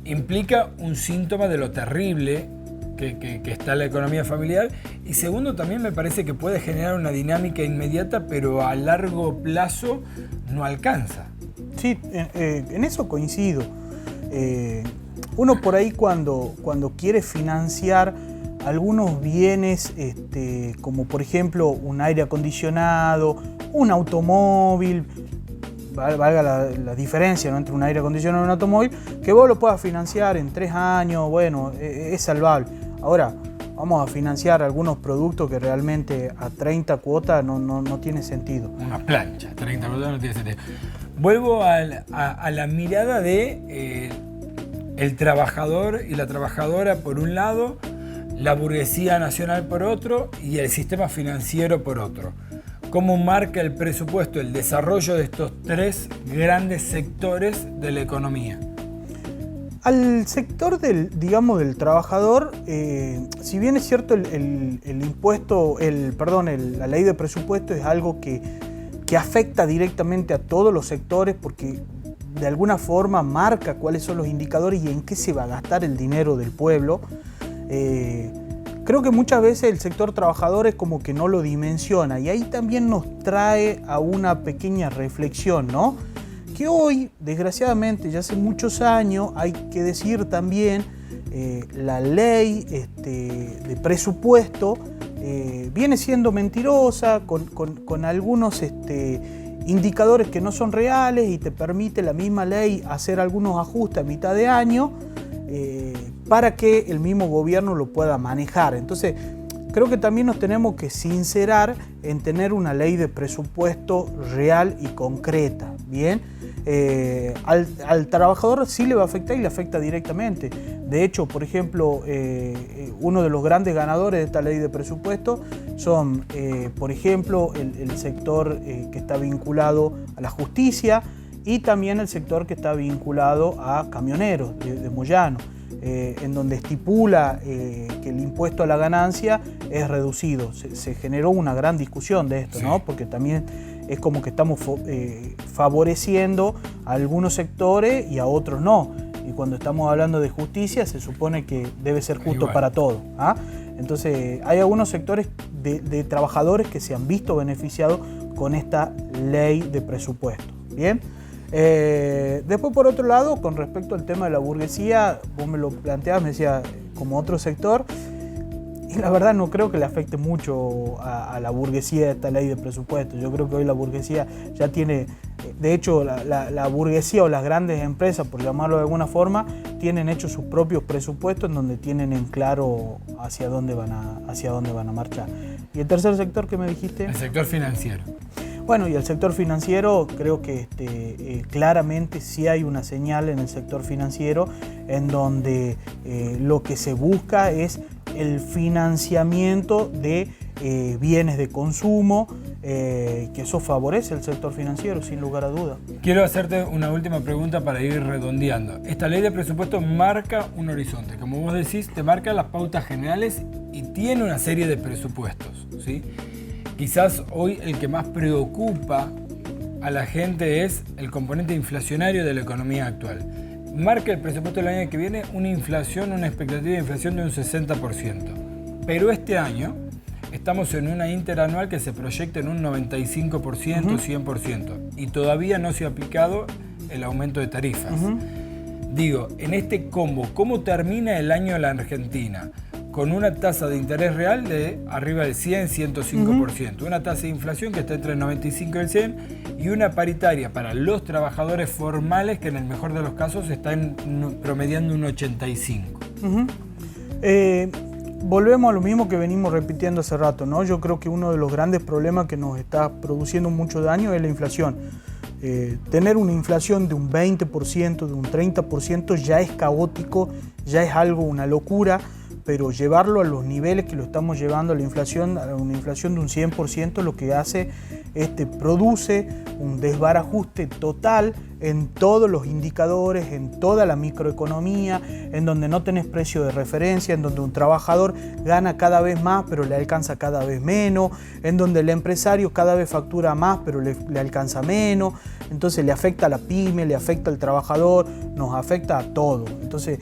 implica un síntoma de lo terrible que está la economía familiar. Y segundo, también me parece que puede generar una dinámica inmediata, pero a largo plazo no alcanza. Sí, en eso coincido. Uno por ahí cuando quiere financiar algunos bienes, como por ejemplo un aire acondicionado, un automóvil, valga la diferencia, ¿no?, entre un aire acondicionado y un automóvil, que vos lo puedas financiar en 3 años, bueno, es salvable. Ahora, vamos a financiar algunos productos que realmente a 30 cuotas no tiene sentido. Una plancha, 30 cuotas no tiene sentido. Vuelvo a la mirada de el trabajador y la trabajadora por un lado, la burguesía nacional por otro y el sistema financiero por otro. ¿Cómo marca el presupuesto el desarrollo de estos 3 grandes sectores de la economía? Al sector del trabajador, si bien es cierto el impuesto, la ley de presupuesto es algo que afecta directamente a todos los sectores porque de alguna forma marca cuáles son los indicadores y en qué se va a gastar el dinero del pueblo. Creo que muchas veces el sector trabajador es como que no lo dimensiona y ahí también nos trae a una pequeña reflexión, ¿no? Que hoy, desgraciadamente, ya hace muchos años, hay que decir también, la ley de presupuesto viene siendo mentirosa con algunos indicadores que no son reales y te permite la misma ley hacer algunos ajustes a mitad de año para que el mismo gobierno lo pueda manejar. Entonces, creo que también nos tenemos que sincerar en tener una ley de presupuesto real y concreta, ¿bien? Al trabajador sí le va a afectar y le afecta directamente. De hecho, por ejemplo, uno de los grandes ganadores de esta ley de presupuesto son, por ejemplo, el sector que está vinculado a la justicia y también el sector que está vinculado a camioneros de Moyano, en donde estipula que el impuesto a la ganancia es reducido. Se generó una gran discusión de esto, ¿no? Porque también es como que estamos favoreciendo a algunos sectores y a otros no. Y cuando estamos hablando de justicia se supone que debe ser justo para todos, ¿ah? Entonces hay algunos sectores de trabajadores que se han visto beneficiados con esta ley de presupuesto. ¿Bien? Después, por otro lado, con respecto al tema de la burguesía, vos me lo planteabas, me decía, como otro sector, y la verdad no creo que le afecte mucho a la burguesía esta ley de presupuesto. Yo creo que hoy la burguesía ya tiene, de hecho, la burguesía o las grandes empresas, por llamarlo de alguna forma, tienen hecho sus propios presupuestos en donde tienen en claro hacia dónde van a marchar. ¿Y el tercer sector que me dijiste? El sector financiero. Bueno, y el sector financiero, creo que claramente sí hay una señal en el sector financiero en donde lo que se busca es el financiamiento de bienes de consumo, que eso favorece el sector financiero, sin lugar a duda. Quiero hacerte una última pregunta para ir redondeando. Esta ley de presupuesto marca un horizonte, como vos decís, te marca las pautas generales y tiene una serie de presupuestos, ¿sí? Quizás hoy el que más preocupa a la gente es el componente inflacionario de la economía actual. Marca el presupuesto del año que viene una expectativa de inflación de un 60%. Pero este año estamos en una interanual que se proyecta en un 95%, 100%. Y todavía no se ha aplicado el aumento de tarifas. Digo, en este combo, ¿cómo termina el año la Argentina? Con una tasa de interés real de arriba del 100, 105%. Una tasa de inflación que está entre el 95 y el 100 y una paritaria para los trabajadores formales que en el mejor de los casos están promediando un 85. Volvemos a lo mismo que venimos repitiendo hace rato, ¿no? Yo creo que uno de los grandes problemas que nos está produciendo mucho daño es la inflación. Tener una inflación de un 20%, de un 30% ya es caótico, ya es algo, una locura. Pero llevarlo a los niveles que lo estamos llevando a una inflación de un 100%, lo que hace produce un desbarajuste total en todos los indicadores, en toda la microeconomía, en donde no tenés precio de referencia, en donde un trabajador gana cada vez más pero le alcanza cada vez menos, en donde el empresario cada vez factura más pero le alcanza menos. Entonces le afecta a la pyme, le afecta al trabajador, nos afecta a todo. Entonces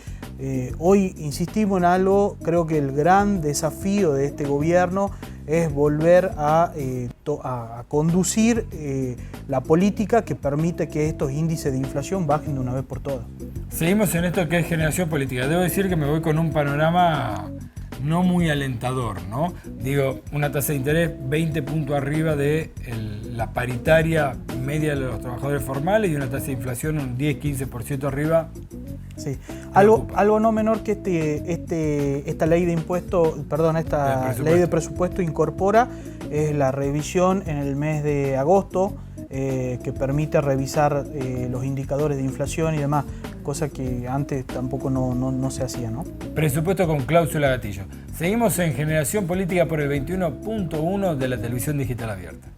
hoy insistimos en algo, creo que el gran desafío de este gobierno es volver a conducir la política que permite que estos índices de inflación bajen de una vez por todas. Seguimos en esto que es generación política. Debo decir que me voy con un panorama no muy alentador, ¿no? Digo, una tasa de interés 20 puntos arriba de la paritaria media de los trabajadores formales y una tasa de inflación un 10-15% arriba. Sí, algo no menor que esta ley de impuestos, perdón, esta ley de presupuesto incorpora es la revisión en el mes de agosto que permite revisar los indicadores de inflación y demás, cosa que antes tampoco no se hacía, ¿no? Presupuesto con cláusula gatillo. Seguimos en Generación Política por el 21.1 de la televisión digital abierta.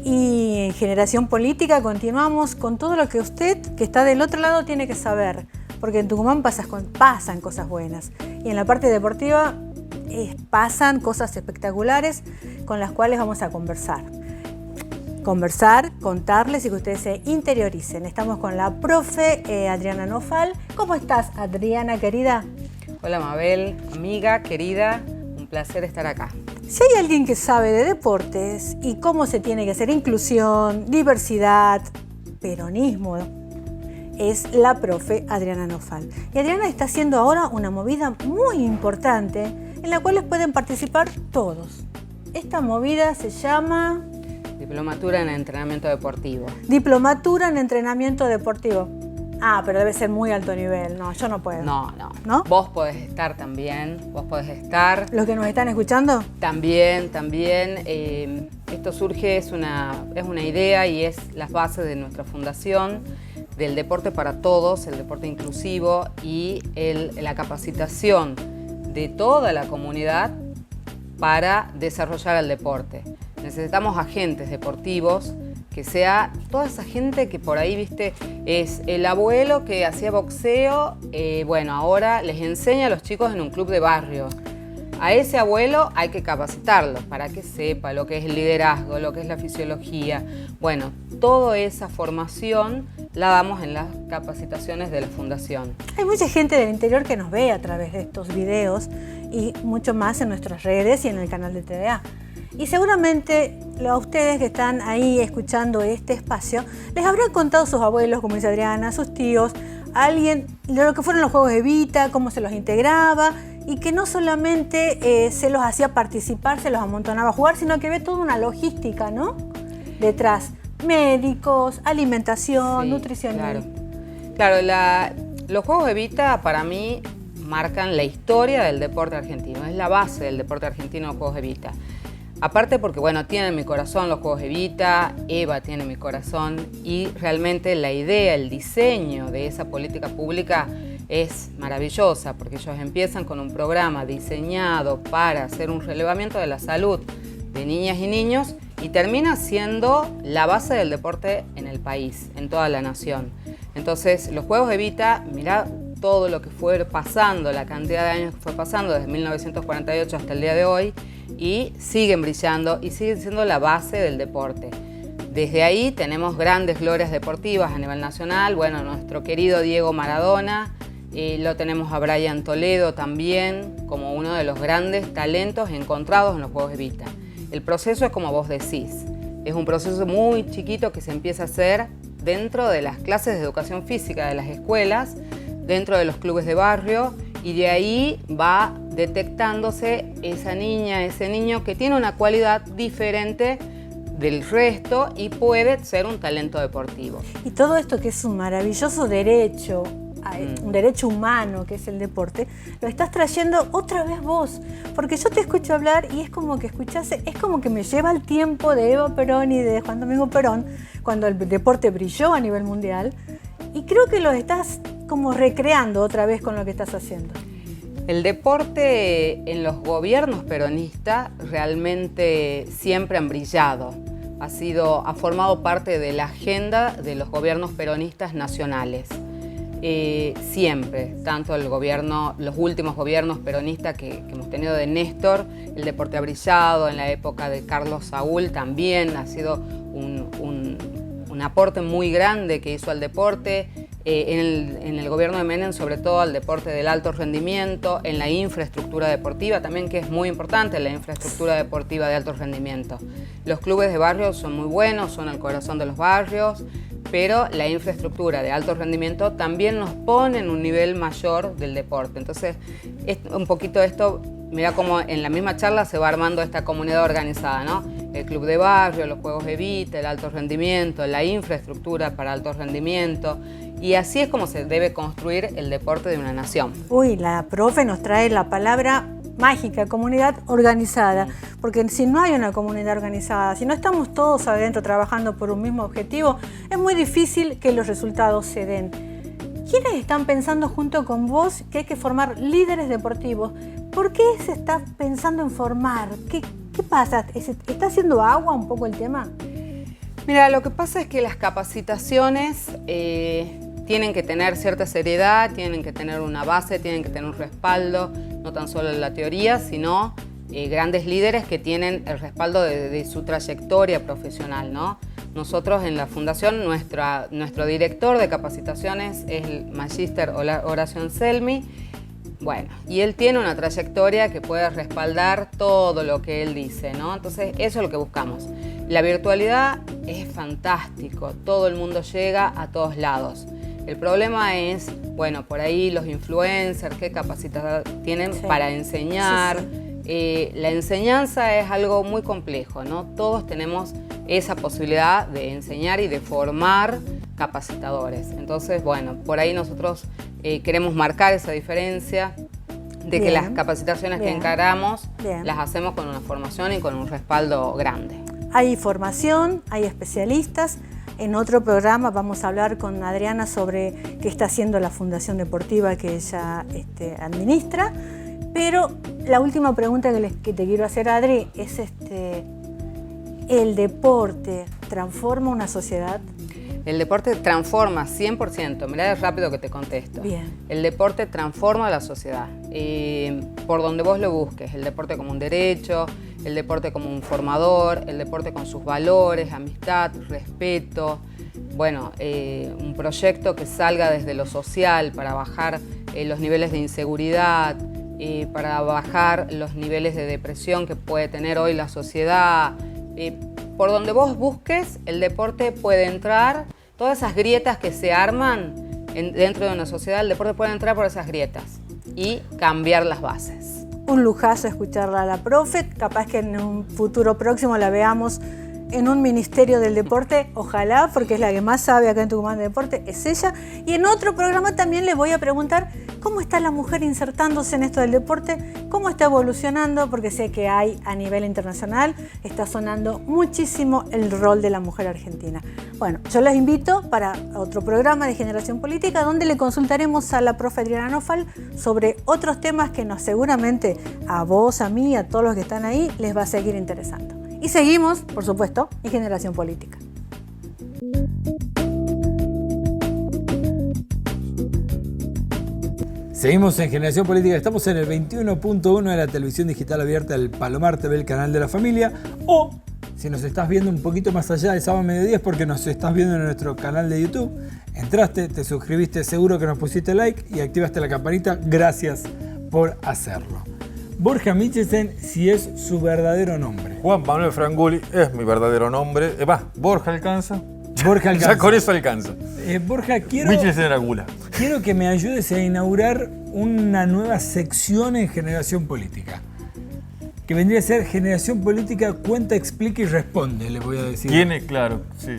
Y en Generación Política continuamos con todo lo que usted, que está del otro lado, tiene que saber. Porque en Tucumán pasan cosas buenas. Y en la parte deportiva pasan cosas espectaculares con las cuales vamos a conversar. Contarles y que ustedes se interioricen. Estamos con la profe Adriana Nofal. ¿Cómo estás, Adriana, querida? Hola, Mabel, amiga, querida. Un placer estar acá. Si hay alguien que sabe de deportes y cómo se tiene que hacer inclusión, diversidad, peronismo, es la profe Adriana Nofal. Y Adriana está haciendo ahora una movida muy importante en la cual pueden participar todos. Esta movida se llama... Diplomatura en Entrenamiento Deportivo. Diplomatura en Entrenamiento Deportivo. Ah, pero debe ser muy alto nivel. No, yo no puedo. No. Vos podés estar también. ¿Los que nos están escuchando? También. Esto surge, es una idea y es las bases de nuestra fundación del deporte para todos, el deporte inclusivo y la capacitación de toda la comunidad para desarrollar el deporte. Necesitamos agentes deportivos, que sea toda esa gente que por ahí, viste, es el abuelo que hacía boxeo, ahora les enseña a los chicos en un club de barrio. A ese abuelo hay que capacitarlo para que sepa lo que es el liderazgo, lo que es la fisiología. Bueno, toda esa formación la damos en las capacitaciones de la Fundación. Hay mucha gente del interior que nos ve a través de estos videos y mucho más en nuestras redes y en el canal de TDA. Y seguramente a ustedes que están ahí escuchando este espacio, les habrán contado sus abuelos, como dice Adriana, sus tíos, alguien de lo que fueron los Juegos Evita, cómo se los integraba y que no solamente se los hacía participar, se los amontonaba a jugar, sino que ve toda una logística, ¿no? Detrás, médicos, alimentación, nutricional. Claro, los Juegos Evita para mí marcan la historia del deporte argentino, es la base del deporte argentino los Juegos Evita. Aparte porque, tienen mi corazón los Juegos Evita, Eva tiene mi corazón y realmente la idea, el diseño de esa política pública es maravillosa porque ellos empiezan con un programa diseñado para hacer un relevamiento de la salud de niñas y niños y termina siendo la base del deporte en el país, en toda la nación. Entonces, los Juegos Evita, mirá todo lo que fue pasando, la cantidad de años que fue pasando desde 1948 hasta el día de hoy, y siguen brillando y siguen siendo la base del deporte. Desde ahí tenemos grandes glorias deportivas a nivel nacional, nuestro querido Diego Maradona, lo tenemos a Brian Toledo también como uno de los grandes talentos encontrados en los Juegos Evita. El proceso es como vos decís, es un proceso muy chiquito que se empieza a hacer dentro de las clases de educación física de las escuelas, dentro de los clubes de barrio, y de ahí va detectándose esa niña, ese niño que tiene una cualidad diferente del resto y puede ser un talento deportivo. Y todo esto que es un maravilloso derecho, un derecho humano que es el deporte, lo estás trayendo otra vez vos, porque yo te escucho hablar y es como que es como que me lleva el tiempo de Eva Perón y de Juan Domingo Perón, cuando el deporte brilló a nivel mundial, y creo que lo estás como recreando otra vez con lo que estás haciendo. El deporte en los gobiernos peronistas realmente siempre han brillado. Ha formado parte de la agenda de los gobiernos peronistas nacionales. Siempre, tanto los últimos gobiernos peronistas que hemos tenido de Néstor, el deporte ha brillado. En la época de Carlos Saúl también ha sido un aporte muy grande que hizo al deporte. En el gobierno de Menem, sobre todo al deporte del alto rendimiento, en la infraestructura deportiva también, que es muy importante, la infraestructura deportiva de alto rendimiento. Los clubes de barrios son muy buenos, son el corazón de los barrios, pero la infraestructura de alto rendimiento también nos pone en un nivel mayor del deporte. Entonces, un poquito esto, mira cómo en la misma charla se va armando esta comunidad organizada, ¿no? El club de barrio, los juegos Evita, el alto rendimiento, la infraestructura para alto rendimiento. Y así es como se debe construir el deporte de una nación. Uy, la profe nos trae la palabra mágica, comunidad organizada, porque si no hay una comunidad organizada, si no estamos todos adentro trabajando por un mismo objetivo, es muy difícil que los resultados se den. ¿Quiénes están pensando junto con vos que hay que formar líderes deportivos? ¿Por qué se está pensando en formar? ¿Qué pasa? ¿Está haciendo agua un poco el tema? Mira, lo que pasa es que las capacitaciones tienen que tener cierta seriedad, tienen que tener una base, tienen que tener un respaldo, no tan solo en la teoría, sino grandes líderes que tienen el respaldo de su trayectoria profesional, ¿no? Nosotros en la Fundación, nuestro director de capacitaciones es el Magíster Horacio Anselmi. Bueno, y él tiene una trayectoria que puede respaldar todo lo que él dice, ¿no? Entonces, eso es lo que buscamos. La virtualidad es fantástico, todo el mundo llega a todos lados. El problema es, bueno, por ahí los influencers, qué capacidad tienen para enseñar. La enseñanza es algo muy complejo, ¿no? Todos tenemos esa posibilidad de enseñar y de formar capacitadores. Entonces, bueno, por ahí nosotros queremos marcar esa diferencia de que las capacitaciones que encaramos las hacemos con una formación y con un respaldo grande. Hay formación, hay especialistas. En otro programa vamos a hablar con Adriana sobre qué está haciendo la Fundación Deportiva que ella administra. Pero la última pregunta que te quiero hacer, Adri, es ¿el deporte transforma una sociedad? El deporte transforma 100%, mirá de rápido que te contesto. Bien. El deporte transforma la sociedad, por donde vos lo busques, el deporte como un derecho, el deporte como un formador, el deporte con sus valores, amistad, respeto, bueno, un proyecto que salga desde lo social para bajar los niveles de inseguridad, para bajar los niveles de depresión que puede tener hoy la sociedad. Por donde vos busques, el deporte puede entrar, todas esas grietas que se arman dentro de una sociedad, el deporte puede entrar por esas grietas y cambiar las bases. Un lujazo escucharla a la profe, capaz que en un futuro próximo la veamos en un ministerio del deporte, ojalá, porque es la que más sabe acá en Tucumán de deporte, es ella. Y en otro programa también le voy a preguntar cómo está la mujer insertándose en esto del deporte, cómo está evolucionando, porque sé que hay a nivel internacional, está sonando muchísimo el rol de la mujer argentina. Bueno, yo los invito para otro programa de Generación Política, donde le consultaremos a la profe Adriana Nofal sobre otros temas que seguramente a vos, a mí, a todos los que están ahí, les va a seguir interesando. Y seguimos, por supuesto, en Generación Política. Seguimos en Generación Política, estamos en el 21.1 de la televisión digital abierta del Palomar TV, el canal de la familia, o si nos estás viendo un poquito más allá del sábado mediodía es porque nos estás viendo en nuestro canal de YouTube. Entraste, te suscribiste, seguro que nos pusiste like y activaste la campanita, gracias por hacerlo. Borja Michelsen, si es su verdadero nombre. Juan Manuel Frangulli es mi verdadero nombre. Borja alcanza. Borja alcanza. Ya con eso alcanza. Borja, Michelsen era Gula. Quiero que me ayudes a inaugurar una nueva sección en Generación Política. Que vendría a ser Generación Política Cuenta, Explica y Responde, le voy a decir. Tiene, claro, sí.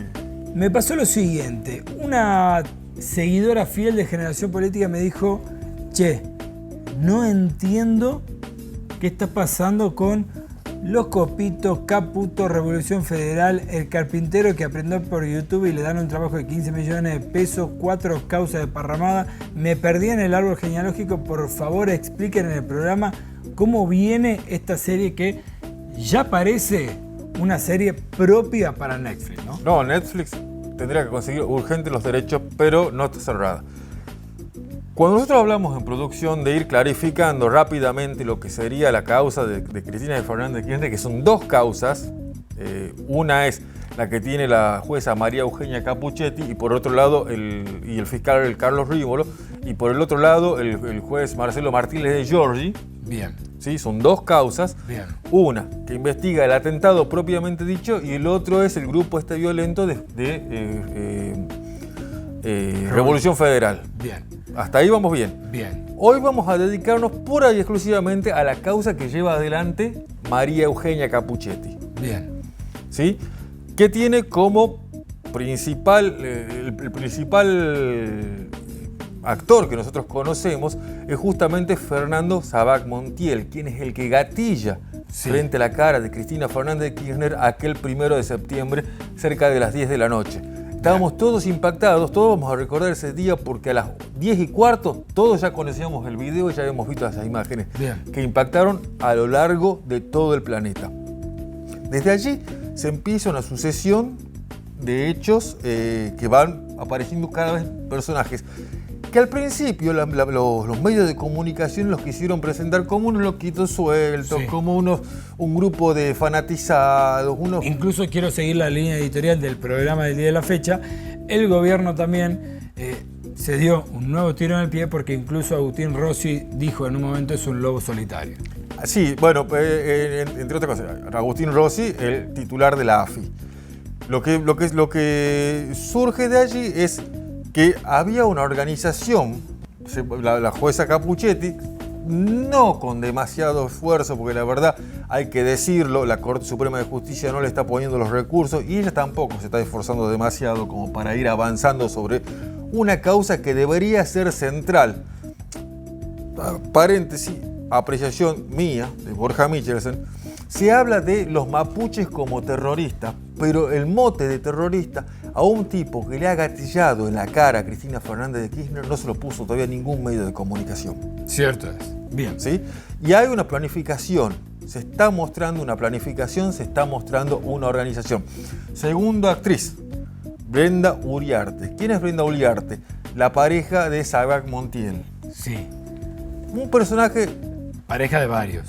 Me pasó lo siguiente. Una seguidora fiel de Generación Política me dijo, che, no entiendo qué está pasando con Los Copitos, Caputo, Revolución Federal, El Carpintero que aprendió por YouTube y le dan un trabajo de 15 millones de pesos, 4 causas de parramada. Me perdí en el árbol genealógico, por favor expliquen en el programa cómo viene esta serie que ya parece una serie propia para Netflix, ¿no? No, Netflix tendría que conseguir urgente los derechos, pero no está cerrada. Cuando nosotros hablamos en producción de ir clarificando rápidamente lo que sería la causa de Cristina Fernández de Kirchner, que son 2 causas, una es la que tiene la jueza María Eugenia Capuchetti y por otro lado el fiscal Carlos Rímolo y por el otro lado el juez Marcelo Martínez de Giorgi. Bien. ¿Sí? Son 2 causas. Bien. Una que investiga el atentado propiamente dicho y el otro es el grupo violento de Revolución Federal. Bien. Hasta ahí vamos bien. Bien. Hoy vamos a dedicarnos pura y exclusivamente a la causa que lleva adelante María Eugenia Capuchetti. Bien. ¿Sí? Que tiene como principal, el principal actor que nosotros conocemos es justamente Fernando Sabac Montiel, quien es el que gatilla frente a la cara de Cristina Fernández de Kirchner aquel 1 de septiembre cerca de las 10 de la noche. Estábamos todos impactados, todos vamos a recordar ese día porque a las 10:15 todos ya conocíamos el video y ya habíamos visto esas imágenes que impactaron a lo largo de todo el planeta. Desde allí se empieza una sucesión de hechos que van apareciendo cada vez personajes que al principio los medios de comunicación los quisieron presentar como unos loquitos sueltos, como un grupo de fanatizados. Incluso quiero seguir la línea editorial del programa del día de la fecha. El gobierno también se dio un nuevo tiro en el pie porque incluso Agustín Rossi dijo en un momento es un lobo solitario. Sí, bueno, entre otras cosas, Agustín Rossi, el titular de la AFI. Lo que surge de allí es que había una organización, la jueza Capuchetti, no con demasiado esfuerzo, porque la verdad hay que decirlo, la Corte Suprema de Justicia no le está poniendo los recursos y ella tampoco se está esforzando demasiado como para ir avanzando sobre una causa que debería ser central. Paréntesis, apreciación mía, de Borja Michelsen, se habla de los mapuches como terroristas, pero el mote de terrorista a un tipo que le ha gatillado en la cara a Cristina Fernández de Kirchner no se lo puso todavía ningún medio de comunicación. Cierto es. Bien. ¿Sí? Y hay una planificación. Se está mostrando una planificación, se está mostrando una organización. Segunda actriz, Brenda Uriarte. ¿Quién es Brenda Uriarte? La pareja de Sabac Montiel. Sí. Un personaje... Pareja de varios.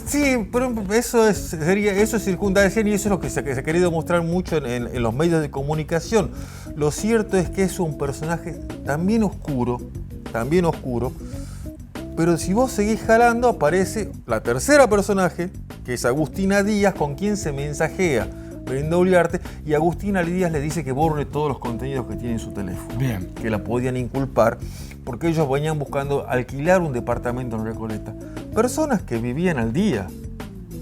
Sí, pero eso es circunstancial y eso es lo que se ha querido mostrar mucho en los medios de comunicación. Lo cierto es que es un personaje también oscuro, pero si vos seguís jalando aparece la tercera personaje, que es Agustina Díaz, con quien se mensajea Brenda Uriarte, y Agustina Díaz le dice que borre todos los contenidos que tiene en su teléfono. Bien. Que la podían inculpar porque ellos venían buscando alquilar un departamento en Recoleta. Personas que vivían al día,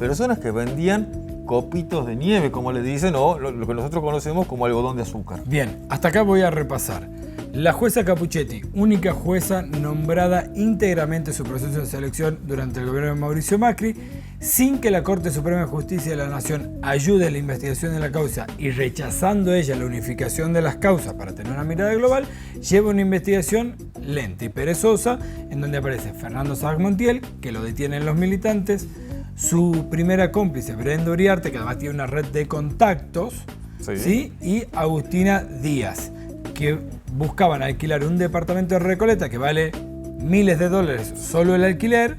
personas que vendían copitos de nieve, como le dicen, o lo que nosotros conocemos como algodón de azúcar. Bien, hasta acá voy a repasar. La jueza Capuchetti, única jueza nombrada íntegramente en su proceso de selección durante el gobierno de Mauricio Macri, sin que la Corte Suprema de Justicia de la Nación ayude en la investigación de la causa y rechazando ella la unificación de las causas para tener una mirada global, lleva una investigación lenta y perezosa en donde aparece Fernando Sabac Montiel, que lo detienen los militantes, su primera cómplice, Brenda Uriarte, que además tiene una red de contactos, ¿sí? Y Agustina Díaz, que buscaban alquilar un departamento de Recoleta que vale miles de dólares solo el alquiler,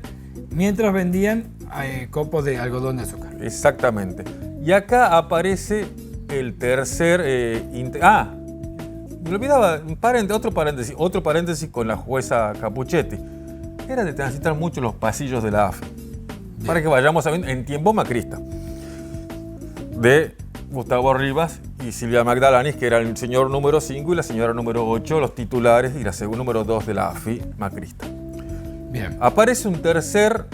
mientras vendían copos de algodón de azúcar. Exactamente. Y acá aparece el tercer... me olvidaba, otro paréntesis con la jueza Capuchetti. Era de transitar mucho los pasillos de la AFI. Bien. Para que vayamos sabiendo, en tiempo macrista. De Gustavo Rivas y Silvia Magdalanis, que era el señor número 5 y la señora número 8, los titulares, y la segunda número 2 de la AFI macrista. Bien. Aparece un tercer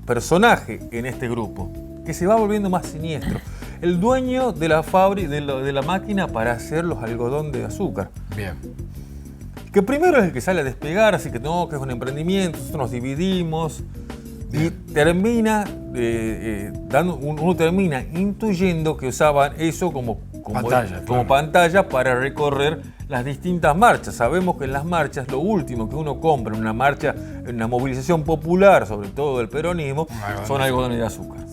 personaje en este grupo, que se va volviendo más siniestro. El dueño de la fábrica, de la máquina para hacer los algodón de azúcar. Bien. Que primero es el que sale a despegar, así que no, que es un emprendimiento, nosotros nos dividimos. Y termina uno termina intuyendo que usaban eso como pantalla para recorrer las distintas marchas. Sabemos que en las marchas lo último que uno compra en una marcha, en una movilización popular, sobre todo del peronismo, son algodones de azúcar.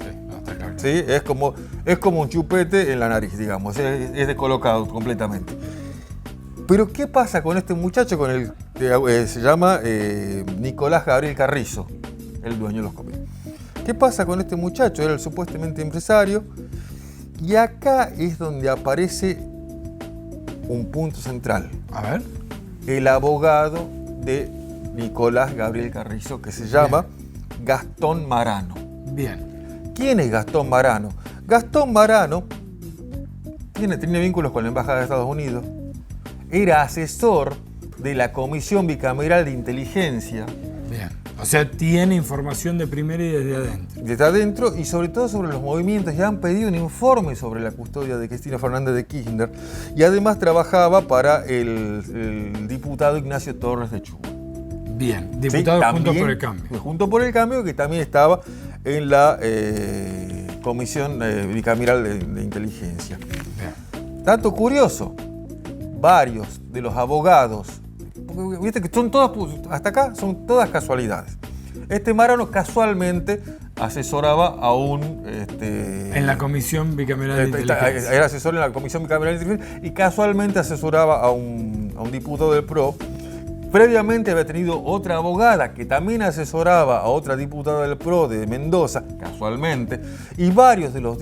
¿Sí? Es como un chupete en la nariz, digamos, es descolocado completamente. Pero ¿qué pasa con este muchacho con el que se llama Nicolás Gabriel Carrizo, el dueño de los copios? ¿Qué pasa con este muchacho? Era el supuestamente empresario, y acá es donde aparece un punto central. A ver. El abogado de Nicolás Gabriel Carrizo, que se llama Gastón Marano. Bien. ¿Quién es Gastón Marano? Gastón Marano tiene vínculos con la Embajada de Estados Unidos, era asesor de la Comisión Bicameral de Inteligencia. Bien. O sea, tiene información de primera y desde adentro. Desde adentro y sobre todo sobre los movimientos. Ya han pedido un informe sobre la custodia de Cristina Fernández de Kirchner. Y además trabajaba para el diputado Ignacio Torres de Chubut. Bien, diputado sí, Juntos por el Cambio. Juntos por el Cambio, que también estaba en la Comisión Bicameral de Inteligencia. Bien. Dato curioso, varios de los abogados, porque viste que son todas, hasta acá son todas casualidades. Este Marano casualmente asesoraba a un... en la Comisión Bicameral de Inteligencia. Era asesor en la Comisión Bicameral de Inteligencia y casualmente asesoraba a un diputado del PRO. Previamente había tenido otra abogada que también asesoraba a otra diputada del PRO de Mendoza, casualmente, y varios de los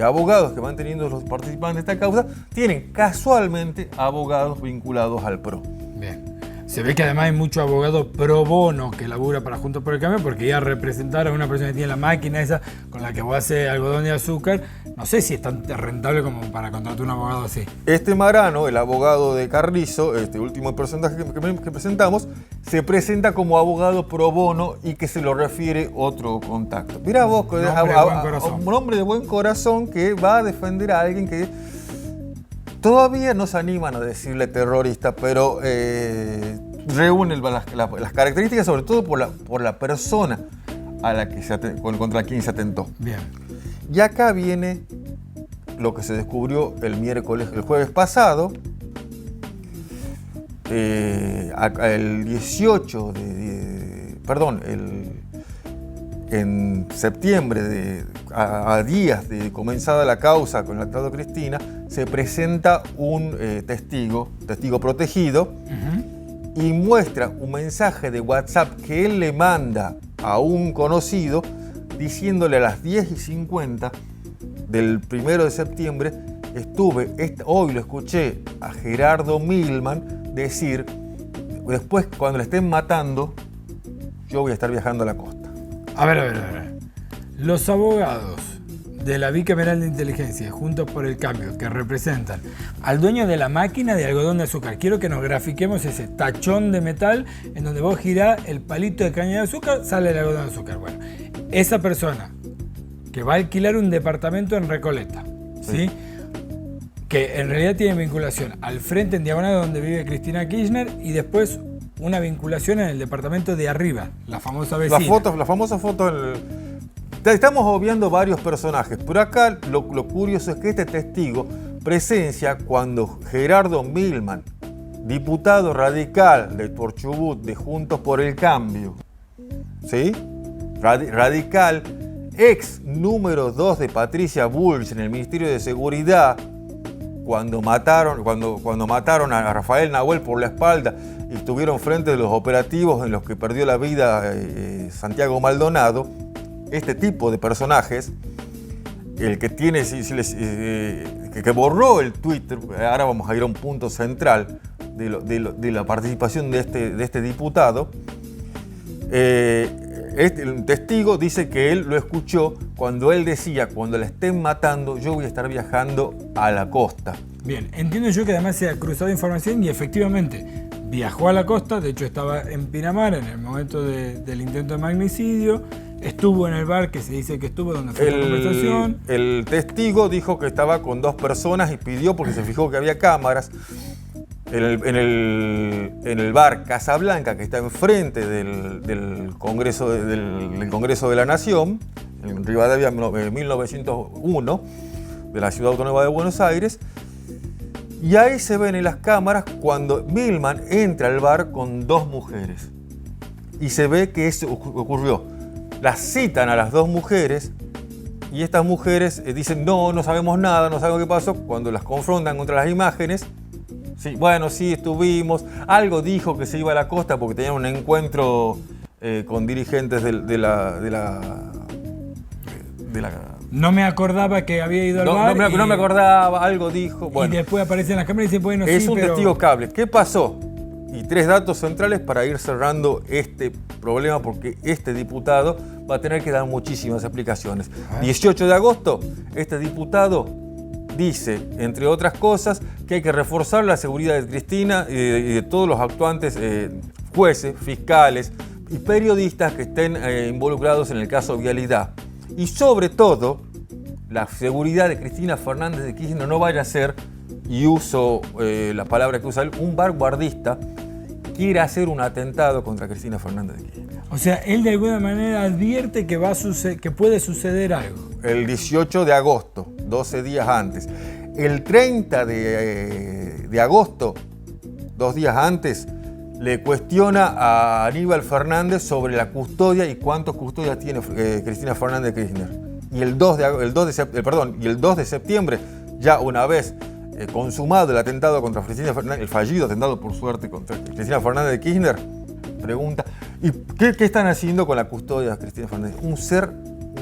abogados que van teniendo los participantes de esta causa tienen casualmente abogados vinculados al PRO. Bien. Se ve que además hay mucho abogado pro bono que labura para Juntos por el Cambio, porque ya representar a una persona que tiene la máquina esa con la que vos haces algodón de azúcar, no sé si es tan rentable como para contratar un abogado así. Este Marano, el abogado de Carrizo, este último personaje que presentamos, se presenta como abogado pro bono y que se lo refiere otro contacto. Mirá vos, un hombre de buen corazón que va a defender a alguien que todavía no se animan a decirle terrorista, pero reúne las características, sobre todo por la persona a la que contra quien se atentó. Bien. Y acá viene lo que se descubrió el jueves pasado, en septiembre, a días de comenzada la causa con el atentado Cristina, se presenta un testigo protegido, y muestra un mensaje de WhatsApp que él le manda a un conocido diciéndole a las 10:50 del 1 de septiembre, hoy lo escuché a Gerardo Milman decir, después cuando le estén matando, yo voy a estar viajando a la costa. A ver. Los abogados de la Bicameral de Inteligencia, Juntos por el Cambio, que representan al dueño de la máquina de algodón de azúcar. Quiero que nos grafiquemos ese tachón de metal en donde vos girás el palito de caña de azúcar, sale el algodón de azúcar. Bueno, esa persona que va a alquilar un departamento en Recoleta, ¿sí? Que en realidad tiene vinculación al frente en diagonal donde vive Cristina Kirchner y después una vinculación en el departamento de arriba, la famosa vecina. La famosa foto. Estamos obviando varios personajes, pero acá lo curioso es que este testigo presencia cuando Gerardo Milman, diputado radical de Chubut, de Juntos por el Cambio, ¿sí? Radical, ex número 2 de Patricia Bullrich en el Ministerio de Seguridad, cuando mataron a Rafael Nahuel por la espalda y estuvieron frente a los operativos en los que perdió la vida Santiago Maldonado. Este tipo de personajes, el que tiene, que borró el Twitter, ahora vamos a ir a un punto central de la participación de este diputado, el testigo dice que él lo escuchó cuando él decía, cuando la estén matando, yo voy a estar viajando a la costa. Bien, entiendo yo que además se ha cruzado información y efectivamente viajó a la costa, de hecho estaba en Pinamar en el momento del intento de magnicidio, estuvo en el bar que se dice que estuvo donde fue la conversación. El testigo dijo que estaba con 2 personas y pidió, porque se fijó que había cámaras, en el bar Casablanca, que está enfrente del Congreso de la Nación, en Rivadavia 1901, de la Ciudad Autónoma de Buenos Aires. Y ahí se ven en las cámaras cuando Milman entra al bar con 2 mujeres. Y se ve que eso ocurrió. Las citan a las 2 mujeres y estas mujeres dicen no sabemos nada, no sabemos qué pasó. Cuando las confrontan contra las imágenes, sí, bueno, sí, estuvimos. Algo dijo que se iba a la costa porque tenían un encuentro con dirigentes de la... No me acordaba que había ido al bar. No me acordaba, algo dijo. Bueno, y después aparece en las cámaras y dice, bueno, es sí, un pero... testigo cable. ¿Qué pasó? Y 3 datos centrales para ir cerrando este problema, porque este diputado va a tener que dar muchísimas explicaciones. 18 de agosto, este diputado dice, entre otras cosas, que hay que reforzar la seguridad de Cristina y de todos los actuantes jueces, fiscales y periodistas que estén involucrados en el caso Vialidad. Y sobre todo, la seguridad de Cristina Fernández de Kirchner no vaya a ser, y uso la palabra que usa él, un vanguardista quiera hacer un atentado contra Cristina Fernández de Kirchner. O sea, él de alguna manera advierte que que puede suceder algo. El 18 de agosto, 12 días antes. El 30 de agosto, 2 días antes, le cuestiona a Aníbal Fernández sobre la custodia y cuántos custodias tiene Cristina Fernández de Kirchner. Y el 2 de septiembre, ya una vez consumado el atentado contra Cristina Fernández, el fallido atentado por suerte contra Cristina Fernández de Kirchner, pregunta, ¿y qué están haciendo con la custodia de Cristina Fernández? Un ser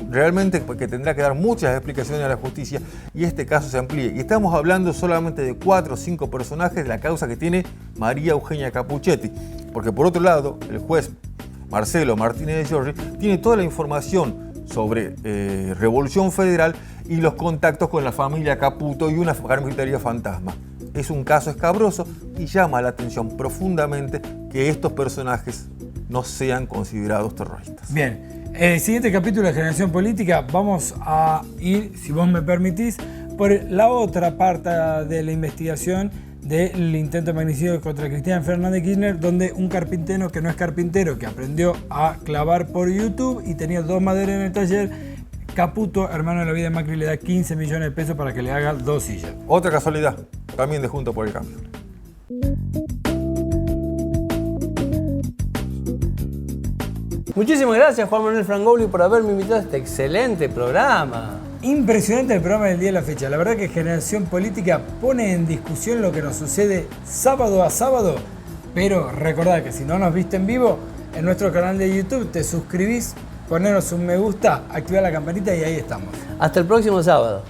realmente que tendrá que dar muchas explicaciones a la justicia, y este caso se amplíe. Y estamos hablando solamente de 4 o 5 personajes de la causa que tiene María Eugenia Capuchetti, porque por otro lado, el juez Marcelo Martínez de Giorgi tiene toda la información sobre Revolución Federal y los contactos con la familia Caputo y una carpintería fantasma. Es un caso escabroso y llama la atención profundamente que estos personajes no sean considerados terroristas. Bien, el siguiente capítulo de Generación Política vamos a ir, si vos me permitís, por la otra parte de la investigación del intento de magnicidio contra Cristina Fernández de Kirchner, donde un carpintero que no es carpintero, que aprendió a clavar por YouTube y tenía 2 maderas en el taller, Caputo, hermano de la vida de Macri, le da 15 millones de pesos para que le haga 2 sillas. Otra casualidad, también de Juntos por el Cambio. Muchísimas gracias, Juan Manuel Frangogli, por haberme invitado a este excelente programa. Impresionante el programa del día de la fecha. La verdad que Generación Política pone en discusión lo que nos sucede sábado a sábado, pero recordad que si no nos viste en vivo, en nuestro canal de YouTube te suscribís, poneros un me gusta, activá la campanita y ahí estamos. Hasta el próximo sábado.